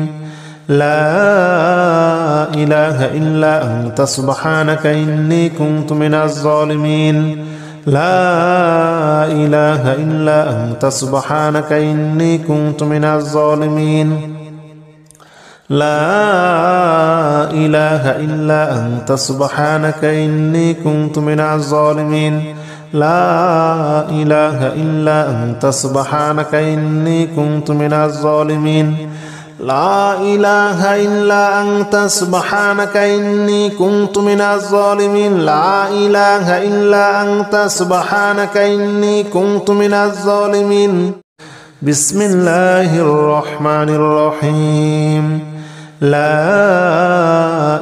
A: لا إله إلا أنت سبحانك إني كنت من الظالمين لا إله إلا أنت سبحانك إني كنت من الظالمين لا إله إلا أنت سبحانك إني كنت من الظالمين لا إله إلا أنت سبحانك إني كنت من الظالمين لا إله إلا أنت سبحانك إني كنت من الظالمين لا إله إلا أنت سبحانك إني كنت من الظالمين بسم الله الرحمن الرحيم لا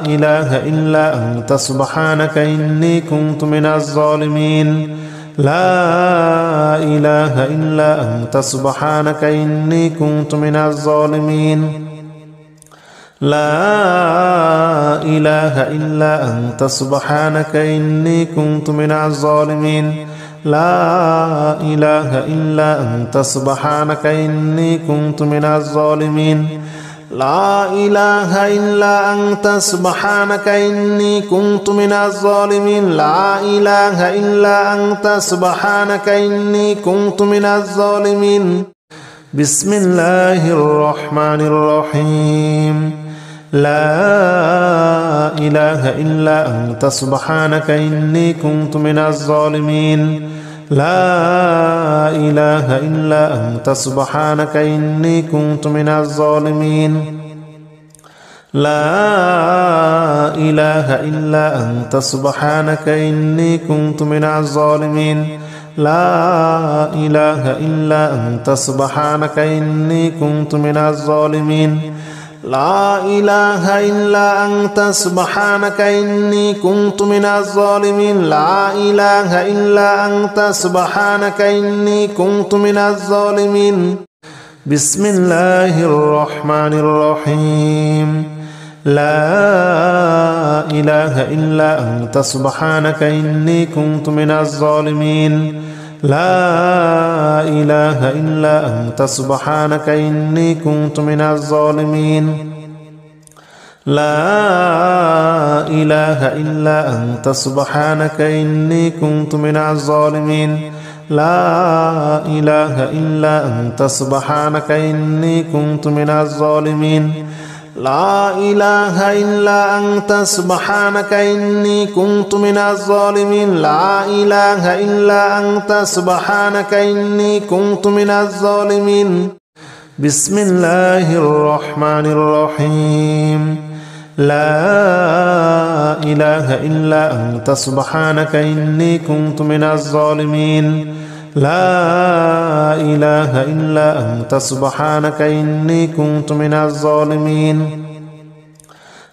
A: إله إلا أنت سبحانك إني كنت من الظالمين لا إله إلا أنت سبحانك إني كنت من الظالمين لا إله إلا أنت سبحانك إني كنت من الظالمين لا إله إلا أنت سبحانك إني كنت من الظالمين لا إله إلا أنت سبحانك إني كنت من الظالمين لا إله إلا أنت سبحانك إني كنت من الظالمين بسم الله الرحمن الرحيم لا إله إلا أنت سبحانك إني كنت من الظالمين لا إله إلا أنت سبحانك إني كنت من الظالمين لا إله إلا أنت سبحانك إني كنت من الظالمين لا إله إلا أنت سبحانك إني كنت من الظالمين لا إله إلا أنت سبحانك إني كنت من الظالمين لا إله إلا أنت سبحانك إني كنت من الظالمين بسم الله الرحمن الرحيم لا إله إلا أنت سبحانك إني كنت من الظالمين لا إله إلا أنت سبحانك إني كنت من الظالمين لا إله إلا أنت سبحانك إني كنت من الظالمين لا إله إلا أنت سبحانك إني كنت من الظالمين لا إله إلا أنت سبحانك إني كنت من الظالمين لا إله إلا أنت سبحانك إني كنت من الظالمين بسم الله الرحمن الرحيم لا إله إلا أنت سبحانك إني كنت من الظالمين لا إله إلا أنت سبحانك إني كنت من الظالمين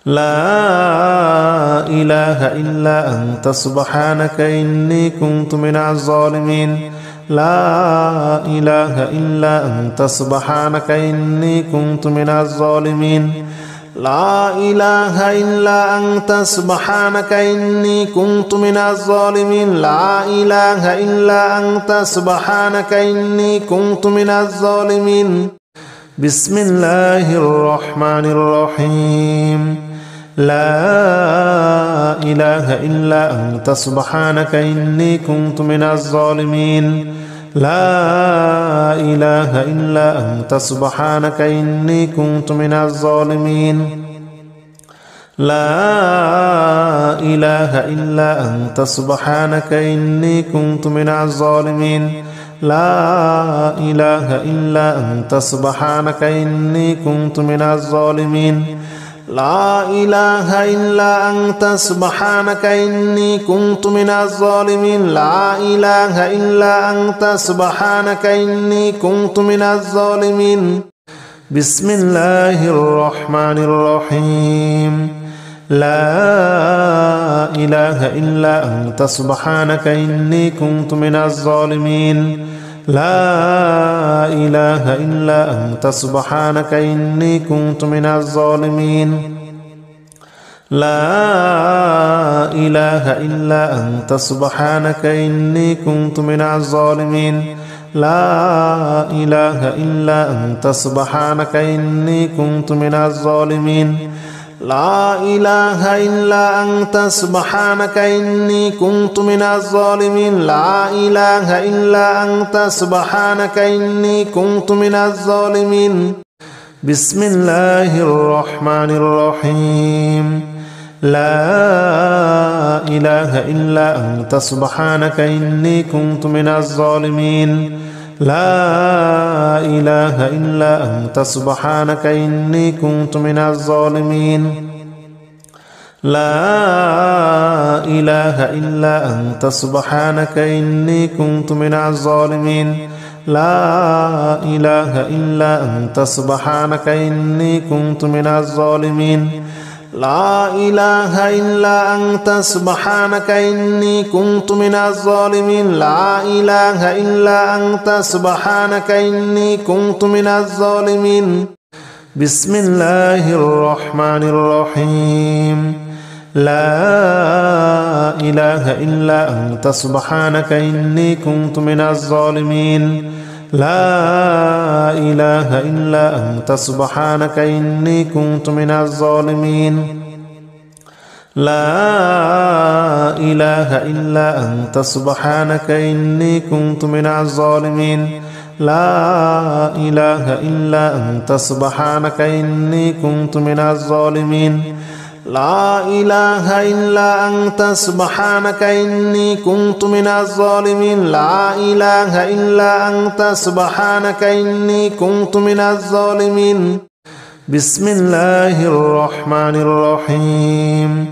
A: لا إله إلا أنت سبحانك إني كنت من الظالمين لا إله إلا أنت سبحانك إني كنت من الظالمين لا إله إلا أنت سبحانك إني كنت من الظالمين لا إله إلا أنت سبحانك إني كنت من الظالمين بسم الله الرحمن الرحيم لا إله إلا أنت سبحانك إني كنت من الظالمين لا إله إلا أنت سبحانك إني كنت من الظالمين لا إله إلا أنت سبحانك إني كنت من الظالمين لا إله إلا أنت سبحانك إني كنت من الظالمين لا إله إلا أنت سبحانك إني كنت من الظالمين لا إله إلا أنت سبحانك إني كنت من الظالمين بسم الله الرحمن الرحيم لا إله إلا أنت سبحانك إني كنت من الظالمين لا إله إلا أنت سبحانك إني كنت من الظالمين لا إله إلا أنت سبحانك إني كنت من الظالمين لا إله إلا أنت سبحانك إني كنت من الظالمين لا إله إلا أنت سبحانك إني كنت من الظالمين لا إله إلا أنت سبحانك إني كنت من الظالمين بسم الله الرحمن الرحيم لا إله إلا أنت سبحانك إني كنت من الظالمين لا إله إلا أنت سبحانك إني كنت من الظالمين لا إله إلا أنت سبحانك إني كنت من الظالمين لا إله إلا أنت سبحانك إني كنت من الظالمين لا إله إلا أنت سبحانك إني كنت من الظالمين لا إله إلا أنت سبحانك إني كنت من الظالمين بسم الله الرحمن الرحيم لا إله إلا أنت سبحانك إني كنت من الظالمين لا إله إلا أنت سبحانك إني كنت من الظالمين لا إله إلا أنت سبحانك إني كنت من الظالمين لا إله إلا أنت سبحانك إني كنت من الظالمين لا إله إلا أنت سبحانك إني كنت من الظالمين لا إله إلا أنت سبحانك إني كنت من الظالمين بسم الله الرحمن الرحيم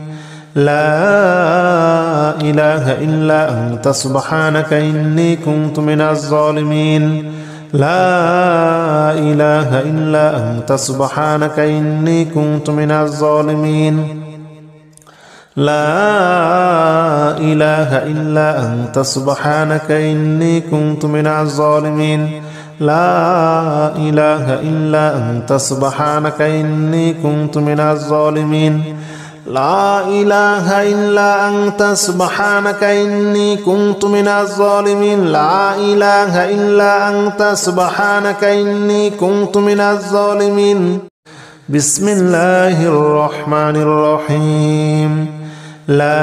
A: لا إله إلا أنت سبحانك إني كنت من الظالمين لا إله إلا أنت سبحانك إني كنت من الظالمين لا إله إلا أنت سبحانك إني كنت من الظالمين لا إله إلا أنت سبحانك إني كنت من الظالمين لا إله إلا أنت سبحانك إني كنت من الظالمين لا إله إلا أنت سبحانك إني كنت من الظالمين بسم الله الرحمن الرحيم لا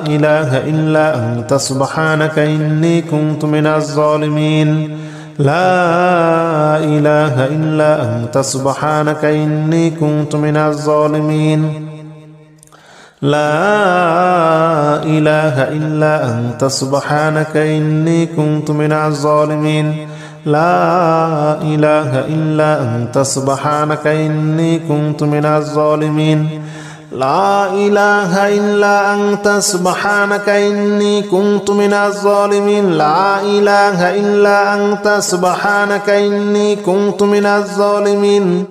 A: إله إلا أنت سبحانك إني كنت من الظالمين لا إله إلا أنت سبحانك إني كنت من الظالمين لا إله إلا أنت سبحانك إني كنت من الظالمين لا إله إلا أنت سبحانك إني كنت من الظالمين لا إله إلا أنت سبحانك إني كنت من الظالمين لا إله إلا أنت سبحانك إني كنت من الظالمين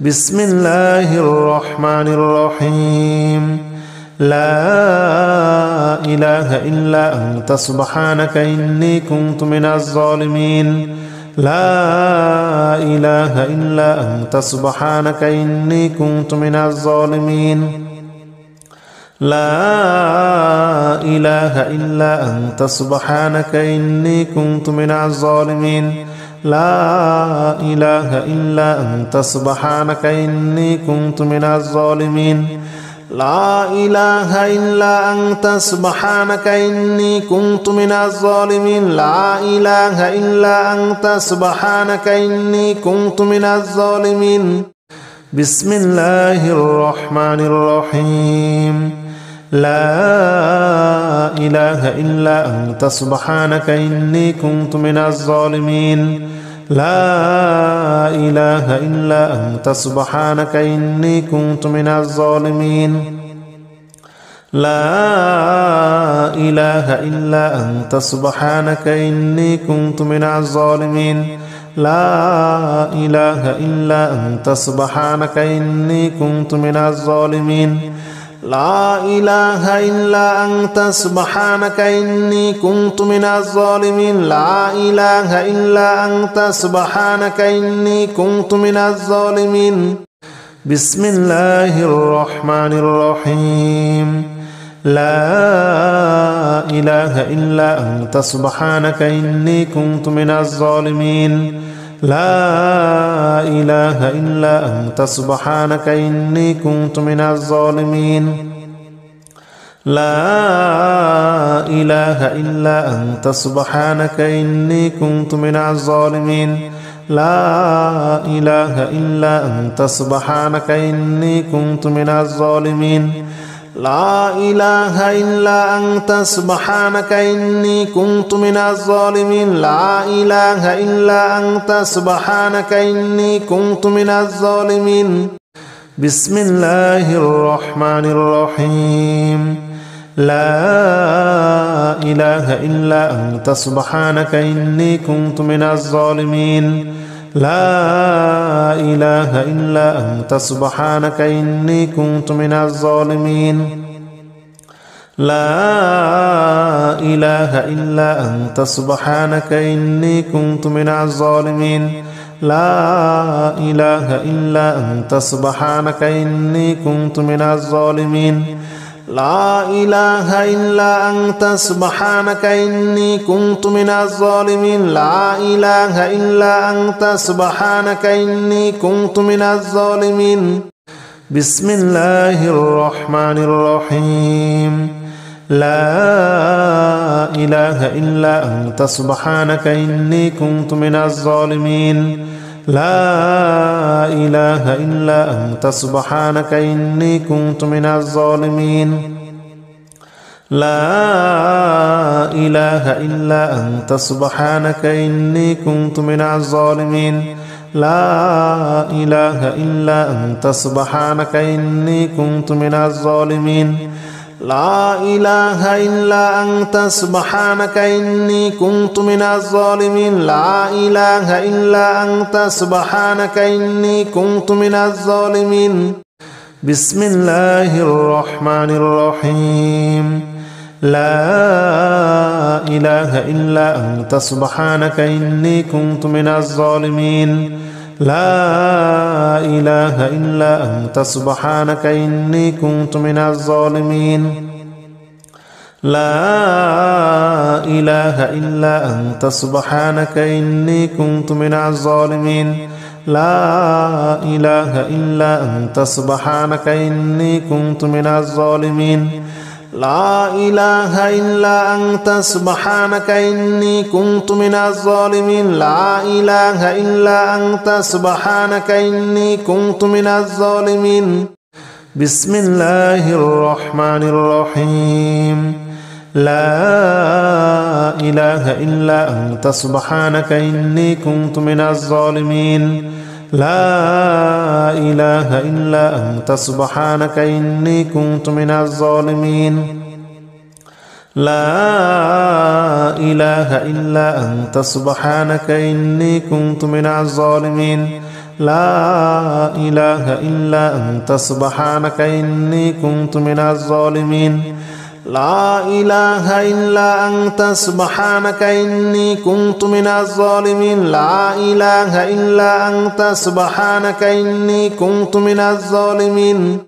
A: بسم الله الرحمن الرحيم لا إله إلا أنت سبحانك إني كنت من الظالمين لا إله إلا أنت سبحانك إني كنت من الظالمين لا إله إلا أنت سبحانك إني كنت من الظالمين لا إله إلا أنت سبحانك إني كنت من الظالمين لا إله إلا أنت سبحانك إني كنت من الظالمين لا إله إلا أنت سبحانك إني كنت من الظالمين بسم الله الرحمن الرحيم لا إله إلا أنت سبحانك إني كنت من الظالمين لا إله إلا أنت سبحانك إني كنت من الظالمين لا إله إلا أنت سبحانك إني كنت من الظالمين لا إله إلا أنت سبحانك إني كنت من الظالمين لا إله إلا أنت سبحانك إني كنت من الظالمين لا إله إلا أنت سبحانك إني كنت من الظالمين بسم الله الرحمن الرحيم لا إله إلا أنت سبحانك إني كنت من الظالمين لا إله إلا أنت سبحانك إني كنت من الظالمين لا إله إلا أنت سبحانك إني كنت من الظالمين لا إله إلا أنت سبحانك إني كنت من الظالمين لا إله إلا أنت سبحانك إني كنت من الظالمين لا إله إلا أنت سبحانك إني كنت من الظالمين بسم الله الرحمن الرحيم لا إله إلا أنت سبحانك إني كنت من الظالمين لا إله إلا أنت سبحانك إني كنت من الظالمين لا إله إلا أنت سبحانك إني كنت من الظالمين لا إله إلا أنت سبحانك إني كنت من الظالمين لا إله إلا أنت سبحانك إني كنت من الظالمين لا إله إلا أنت سبحانك إني كنت من الظالمين بسم الله الرحمن الرحيم لا إله إلا أنت سبحانك إني كنت من الظالمين لا إله إلا أنت سبحانك إني كنت من الظالمين لا إله إلا أنت سبحانك إني كنت من الظالمين لا إله إلا أنت سبحانك إني كنت من الظالمين لا إله إلا أنت سبحانك إني كنت من الظالمين لا إله إلا أنت سبحانك إني كنت من الظالمين بسم الله الرحمن الرحيم لا إله إلا أنت سبحانك إني كنت من الظالمين لا إله إلا أنت سبحانك إني كنت من الظالمين لا إله إلا أنت سبحانك إني كنت من الظالمين لا إله إلا أنت سبحانك إني كنت من الظالمين لا إله إلا أنت سبحانك إني كنت من الظالمين لا إله إلا أنت سبحانك إني كنت من الظالمين بسم الله الرحمن الرحيم لا إله إلا أنت سبحانك إني كنت من الظالمين لا إله إلا أنت سبحانك إني كنت من الظالمين لا إله إلا أنت سبحانك إني كنت من الظالمين لا إله إلا أنت سبحانك إني كنت من الظالمين لا إله إلا أنت سبحانك إني كنت من الظالمين لا إله إلا أنت سبحانك إني كنت من الظالمين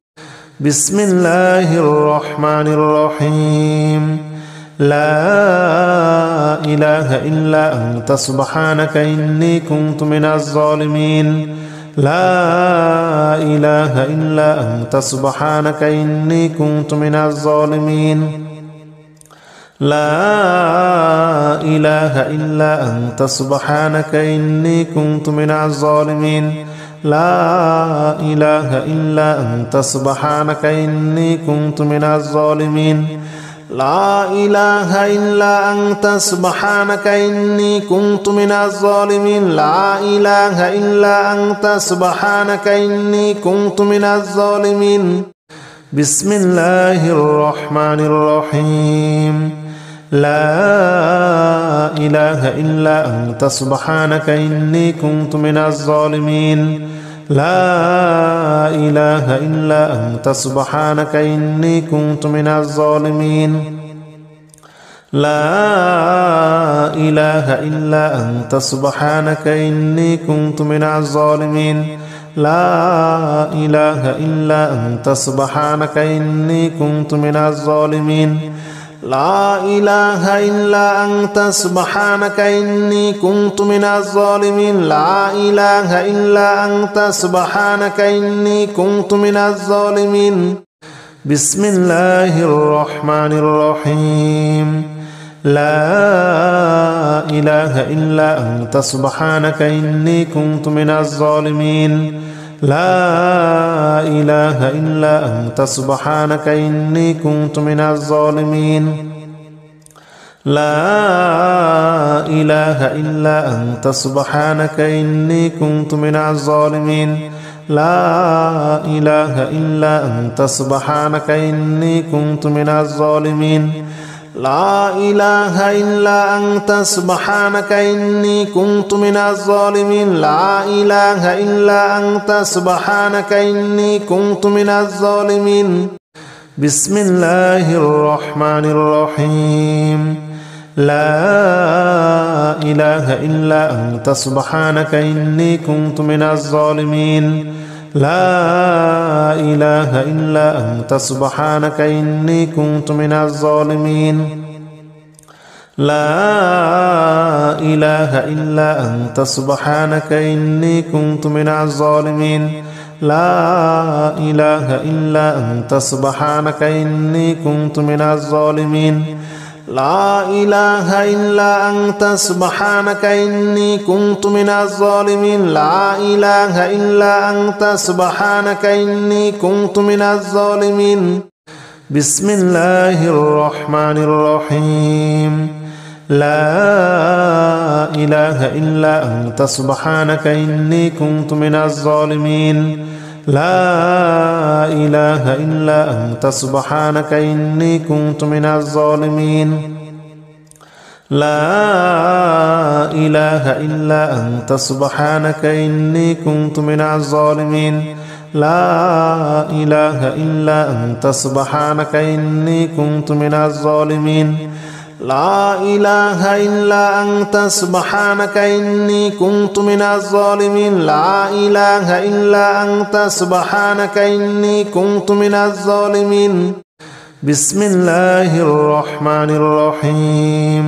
A: بسم الله الرحمن الرحيم لا إله إلا أنت سبحانك إني كنت من الظالمين لا إله إلا أنت سبحانك إني كنت من الظالمين لا إله إلا أنت سبحانك إني كنت من الظالمين لا إله إلا أنت سبحانك إني كنت من الظالمين لا إله إلا أنت سبحانك إني كنت من الظالمين لا إله إلا أنت سبحانك إني كنت من الظالمين بسم الله الرحمن الرحيم لا إله إلا أنت سبحانك إني كنت من الظالمين لا إله إلا أنت سبحانك إني كنت من الظالمين لا إله إلا أنت سبحانك إني كنت من الظالمين لا إله إلا أنت سبحانك إني كنت من الظالمين لا إله إلا أنت سبحانك إني كنت من الظالمين لا إله إلا أنت سبحانك إني كنت من الظالمين بسم الله الرحمن الرحيم لا إله إلا أنت سبحانك إني كنت من الظالمين لا إله إلا أنت سبحانك إني كنت من الظالمين لا إله إلا أنت سبحانك إني كنت من الظالمين لا إله إلا أنت سبحانك إني كنت من الظالمين لا إله إلا أنت سبحانك إني كنت من الظالمين لا إله إلا أنت سبحانك إني كنت من الظالمين بسم الله الرحمن الرحيم لا إله إلا أنت سبحانك إني كنت من الظالمين لا إله إلا أنت سبحانك إني كنت من الظالمين لا إله إلا أنت سبحانك إني كنت من الظالمين لا إله إلا أنت سبحانك إني كنت من الظالمين لا إله إلا أنت سبحانك إني كنت من الظالمين لا إله إلا أنت سبحانك إني كنت من الظالمين بسم الله الرحمن الرحيم لا إله إلا أنت سبحانك إني كنت من الظالمين لا إله إلا أنت سبحانك إني كنت من الظالمين لا إله إلا أنت سبحانك إني كنت من الظالمين لا إله إلا أنت سبحانك إني كنت من الظالمين لا إله إلا أنت سبحانك إني كنت من الظالمين لا إله إلا أنت سبحانك إني كنت من الظالمين بسم الله الرحمن الرحيم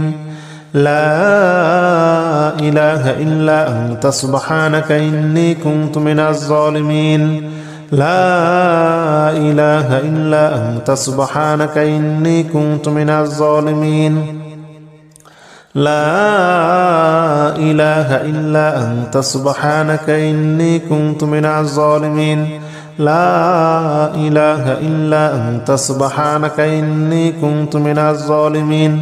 A: لا إله إلا أنت سبحانك إني كنت من الظالمين لا إله إلا أنت سبحانك إني كنت من الظالمين لا إله إلا أنت سبحانك إني كنت من الظالمين لا إله إلا أنت سبحانك إني كنت من الظالمين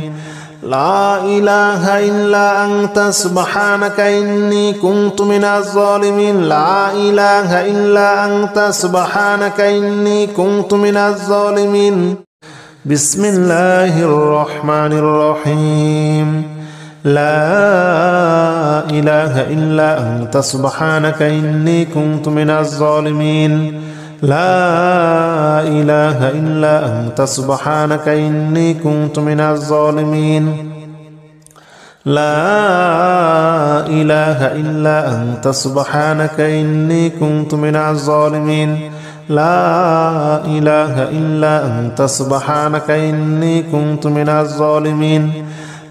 A: لا إله إلا أنت سبحانك إني كنت من الظالمين لا إله إلا أنت سبحانك إني كنت من الظالمين بسم الله الرحمن الرحيم لا إله إلا أنت سبحانك إني كنت من الظالمين لا إله إلا أنت سبحانك إني كنت من الظالمين لا إله إلا أنت سبحانك إني كنت من الظالمين لا إله إلا أنت سبحانك إني كنت من الظالمين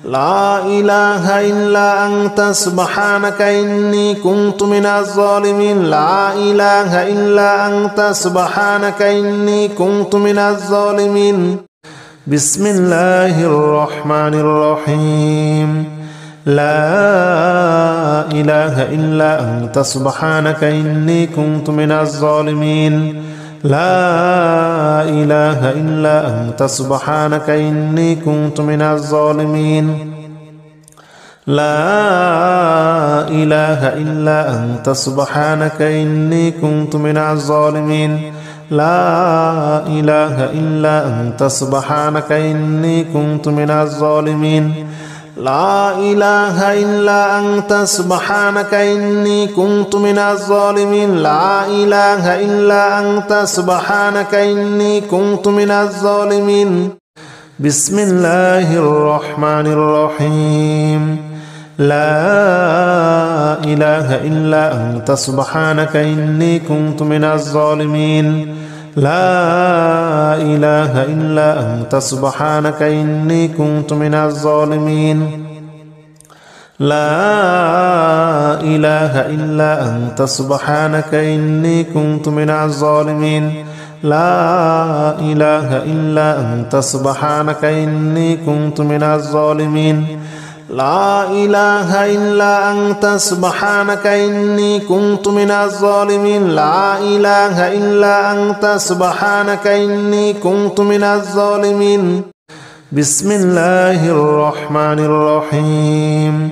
A: لا إله إلا أنت سبحانك إني كنت من الظالمين لا إله إلا أنت سبحانك إني كنت من الظالمين بسم الله الرحمن الرحيم لا إله إلا أنت سبحانك إني كنت من الظالمين لا إله إلا أنت سبحانك إني كنت من الظالمين لا إله إلا أنت سبحانك إني كنت من الظالمين لا إله إلا أنت سبحانك إني كنت من الظالمين لا إله إلا أنت سبحانك إني كنت من الظالمين لا إله إلا أنت سبحانك إني كنت من الظالمين بسم الله الرحمن الرحيم لا إله إلا أنت سبحانك إني كنت من الظالمين لا إله إلا أنت سبحانك إني كنت من الظالمين لا إله إلا أنت سبحانك إني كنت من الظالمين لا إله إلا أنت سبحانك إني كنت من الظالمين لا إله إلا أنت سبحانك إني كنت من الظالمين لا إله إلا أنت سبحانك إني كنت من الظالمين بسم الله الرحمن الرحيم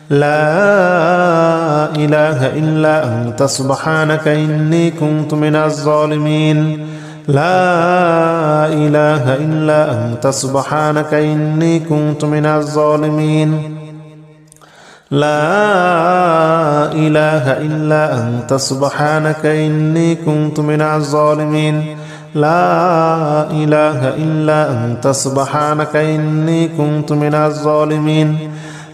A: لا إله إلا أنت سبحانك إني كنت من الظالمين لا إله إلا أنت سبحانك إني كنت من الظالمين لا إله إلا أنت سبحانك إني كنت من الظالمين لا إله إلا أنت سبحانك إني كنت من الظالمين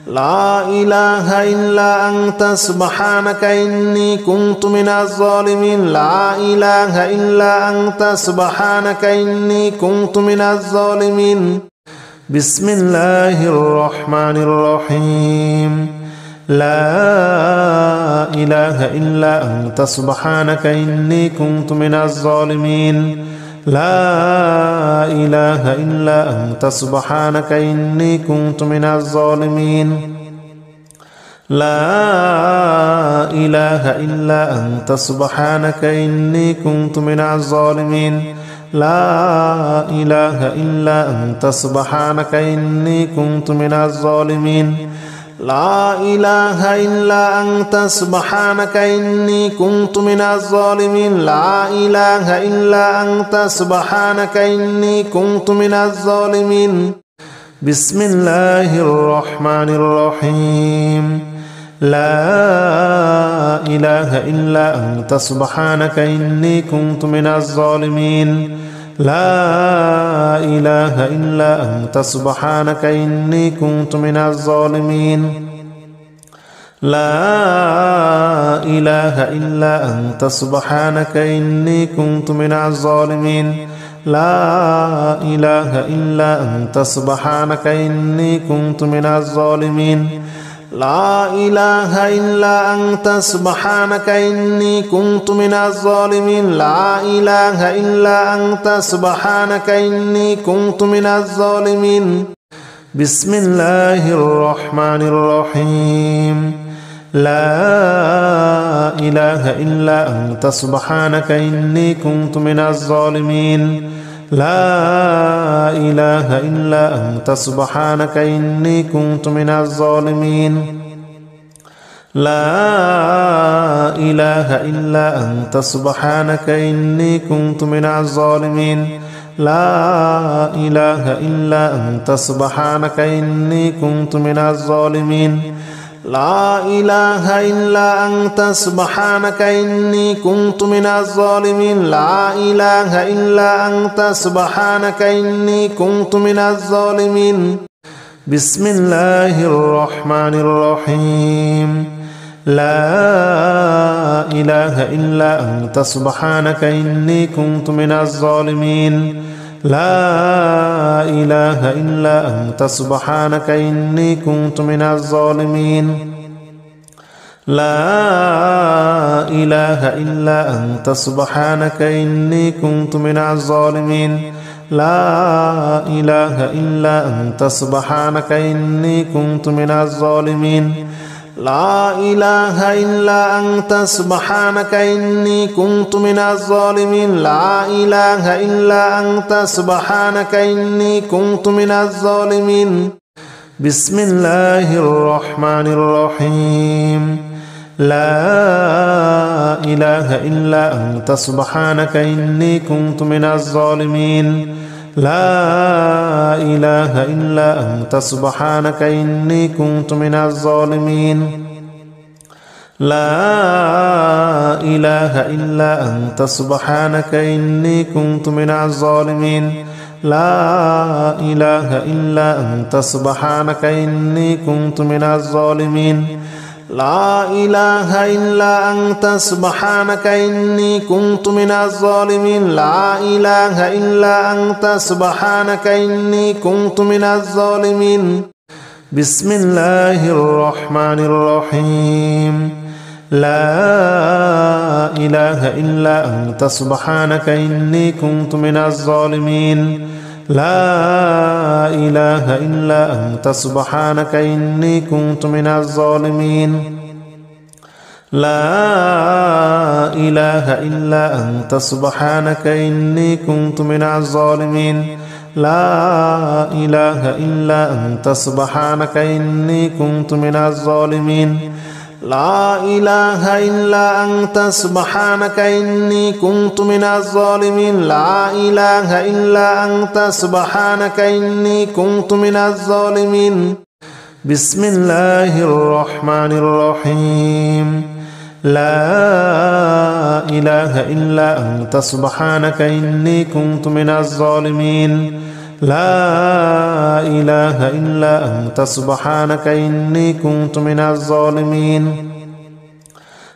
A: لا إله إلا أنت سبحانك إني كنت من الظالمين لا إله إلا أنت سبحانك إني كنت من الظالمين بسم الله الرحمن الرحيم لا إله إلا أنت سبحانك إني كنت من الظالمين لا إله إلا أنت سبحانك إني كنت من الظالمين لا إله إلا أنت سبحانك إني كنت من الظالمين لا إله إلا أنت سبحانك إني كنت من الظالمين لا إله إلا أنت سبحانك إني كنت من الظالمين لا إله إلا أنت سبحانك إني كنت من الظالمين بسم الله الرحمن الرحيم لا إله إلا أنت سبحانك إني كنت من الظالمين لا إله إلا أنت سبحانك إني كنت من الظالمين لا إله إلا أنت سبحانك إني كنت من الظالمين لا إله إلا أنت سبحانك إني كنت من الظالمين لا إله إلا أنت سبحانك إني كنت من الظالمين لا إله إلا أنت سبحانك إني كنت من الظالمين بسم الله الرحمن الرحيم لا إله إلا أنت سبحانك إني كنت من الظالمين لا إله إلا أنت سبحانك إني كنت من الظالمين لا إله إلا أنت سبحانك إني كنت من الظالمين لا إله إلا أنت سبحانك إني كنت من الظالمين لا إله إلا أنت سبحانك إني كنت من الظالمين لا إله إلا أنت سبحانك إني كنت من الظالمين بسم الله الرحمن الرحيم لا إله إلا أنت سبحانك إني كنت من الظالمين لا إله إلا أنت سبحانك إني كنت من الظالمين لا إله إلا أنت سبحانك إني كنت من الظالمين لا إله إلا أنت سبحانك إني كنت من الظالمين لا إله إلا أنت سبحانك إني كنت من الظالمين لا إله إلا أنت سبحانك إني كنت من الظالمين بسم الله الرحمن الرحيم لا إله إلا أنت سبحانك إني كنت من الظالمين لا إله إلا أنت سبحانك إني كنت من الظالمين لا إله إلا أنت سبحانك إني كنت من الظالمين لا إله إلا أنت سبحانك إني كنت من الظالمين لا إله إلا أنت سبحانك إني كنت من الظالمين لا إله إلا أنت سبحانك إني كنت من الظالمين بسم الله الرحمن الرحيم لا إله إلا أنت سبحانك إني كنت من الظالمين لا إله إلا أنت سبحانك إني كنت من الظالمين لا إله إلا أنت سبحانك إني كنت من الظالمين لا إله إلا أنت سبحانك إني كنت من الظالمين لا إله إلا أنت سبحانك إني كنت من الظالمين لا إله إلا أنت سبحانك إني كنت من الظالمين بسم الله الرحمن الرحيم لا إله إلا أنت سبحانك إني كنت من الظالمين لا إله إلا أنت سبحانك إني كنت من الظالمين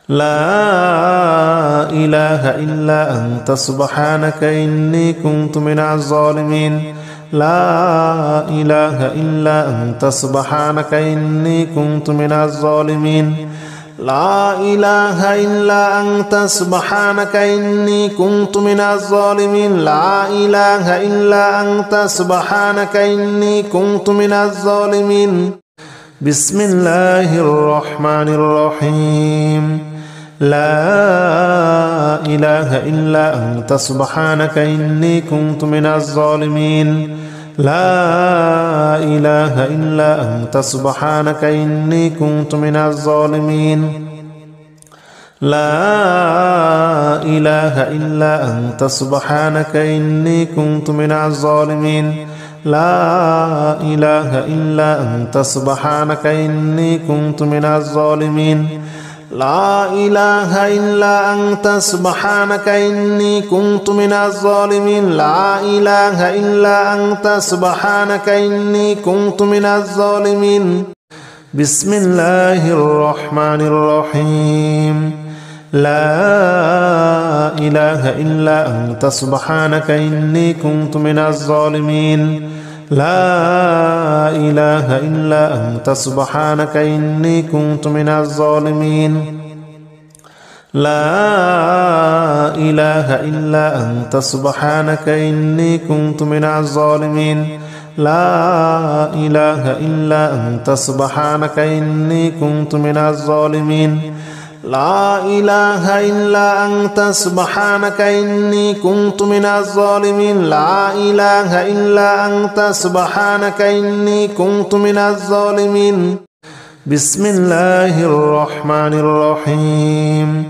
A: لا إله إلا أنت سبحانك إني كنت من الظالمين لا إله إلا أنت سبحانك إني كنت من الظالمين لا إله إلا أنت سبحانك إني كنت من الظالمين لا إله إلا أنت سبحانك إني كنت من الظالمين بسم الله الرحمن الرحيم لا إله إلا أنت سبحانك إني كنت من الظالمين لا إله إلا أنت سبحانك إني كنت من الظالمين لا إله إلا أنت سبحانك إني كنت من الظالمين لا إله إلا أنت سبحانك إني كنت من الظالمين لا إله إلا أنت سبحانك إني كنت من الظالمين لا إله إلا أنت سبحانك إني كنت من الظالمين بسم الله الرحمن الرحيم لا إله إلا أنت سبحانك إني كنت من الظالمين لا إله إلا أنت سبحانك إني كنت من الظالمين لا إله إلا أنت سبحانك إني كنت من الظالمين لا إله إلا أنت سبحانك إني كنت من الظالمين لا إله إلا أنت سبحانك إني كنت من الظالمين لا إله إلا أنت سبحانك إني كنت من الظالمين بسم الله الرحمن الرحيم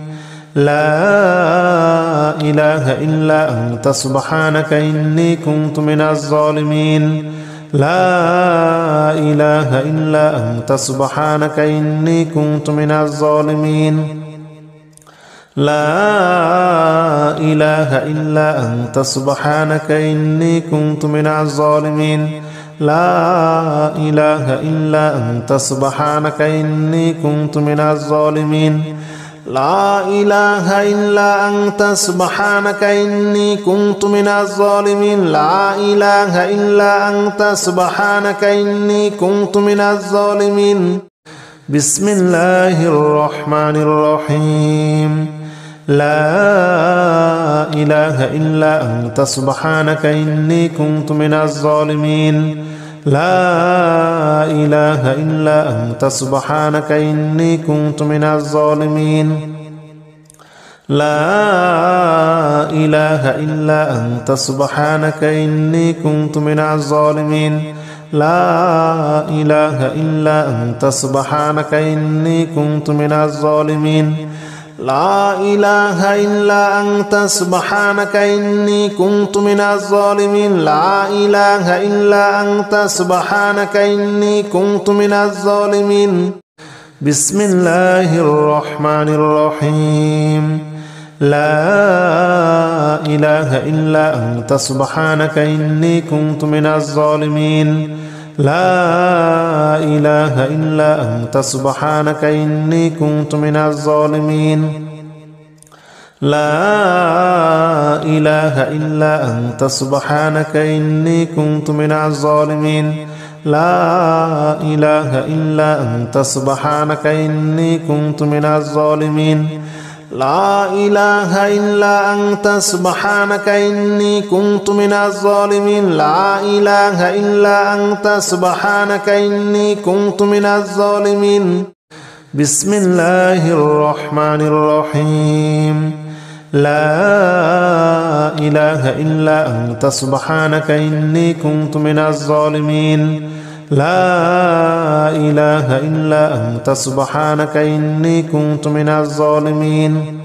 A: لا إله إلا أنت سبحانك إني كنت من الظالمين لا إله إلا أنت سبحانك إني كنت من الظالمين لا إله إلا أنت سبحانك إني كنت من الظالمين لا إله إلا أنت سبحانك إني كنت من الظالمين لا إله إلا أنت سبحانك إني كنت من الظالمين لا إله إلا أنت سبحانك إني كنت من الظالمين بسم الله الرحمن الرحيم لا إله إلا أنت سبحانك إني كنت من الظالمين لا إله إلا أنت سبحانك إني كنت من الظالمين لا إله إلا أنت سبحانك إني كنت من الظالمين لا إله إلا أنت سبحانك إني كنت من الظالمين لا إله إلا أنت سبحانك إني كنت من الظالمين لا إله إلا أنت سبحانك إني كنت من الظالمين بسم الله الرحمن الرحيم لا إله إلا أنت سبحانك إني كنت من الظالمين لا إله إلا أنت سبحانك إني كنت من الظالمين لا إله إلا أنت سبحانك إني كنت من الظالمين لا إله إلا أنت سبحانك إني كنت من الظالمين لا إله إلا أنت سبحانك إني كنت من الظالمين لا إله إلا أنت سبحانك إني كنت من الظالمين بسم الله الرحمن الرحيم لا إله إلا أنت سبحانك إني كنت من الظالمين لا إله إلا أنت سبحانك إني كنت من الظالمين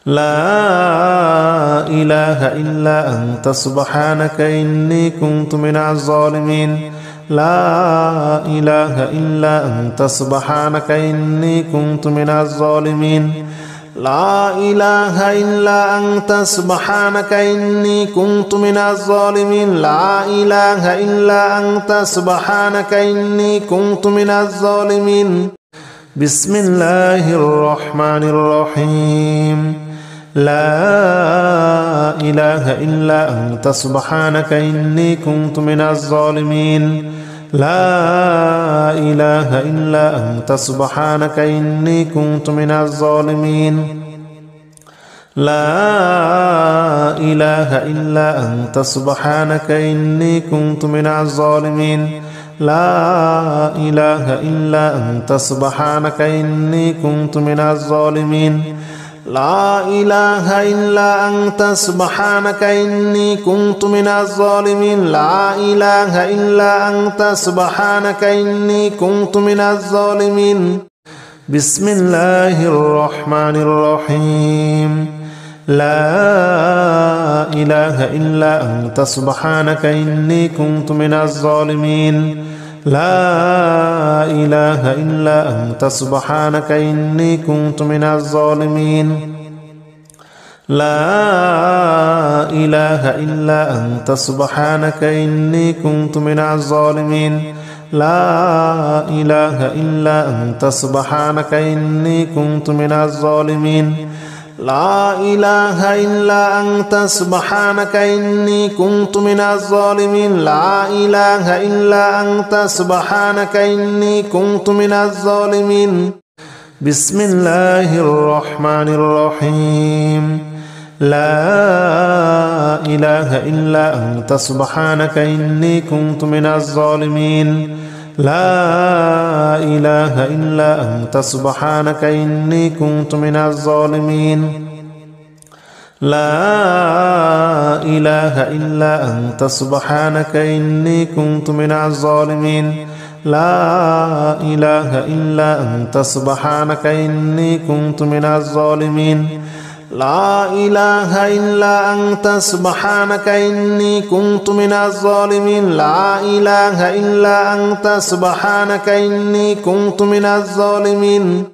A: لا إله إلا أنت سبحانك إني كنت من الظالمين لا إله إلا أنت سبحانك إني كنت من الظالمين لا إله إلا أنت سبحانك إني كنت من الظالمين لا إله إلا أنت سبحانك إني كنت من الظالمين بسم الله الرحمن الرحيم لا إله إلا أنت سبحانك إني كنت من الظالمين لا إله إلا أنت سبحانك إني كنت من الظالمين لا إله إلا أنت سبحانك إني كنت من الظالمين لا إله إلا أنت سبحانك إني كنت من الظالمين لا إله إلا أنت سبحانك إني كنت من الظالمين لا إله إلا أنت سبحانك إني كنت من الظالمين بسم الله الرحمن الرحيم لا إله إلا أنت سبحانك إني كنت من الظالمين لا إله إلا أنت سبحانك إني كنت من الظالمين لا إله إلا أنت سبحانك إني كنت من الظالمين لا إله إلا أنت سبحانك إني كنت من الظالمين لا إله إلا أنت سبحانك إني كنت من الظالمين لا إله إلا أنت سبحانك إني كنت من الظالمين بسم الله الرحمن الرحيم لا إله إلا أنت سبحانك إني كنت من الظالمين لا إله إلا أنت سبحانك إني كنت من الظالمين لا إله إلا أنت سبحانك إني كنت من الظالمين لا إله إلا أنت سبحانك إني كنت من الظالمين لا إله إلا أنت سبحانك إني كنت من الظالمين لا إله إلا أنت سبحانك إني كنت من الظالمين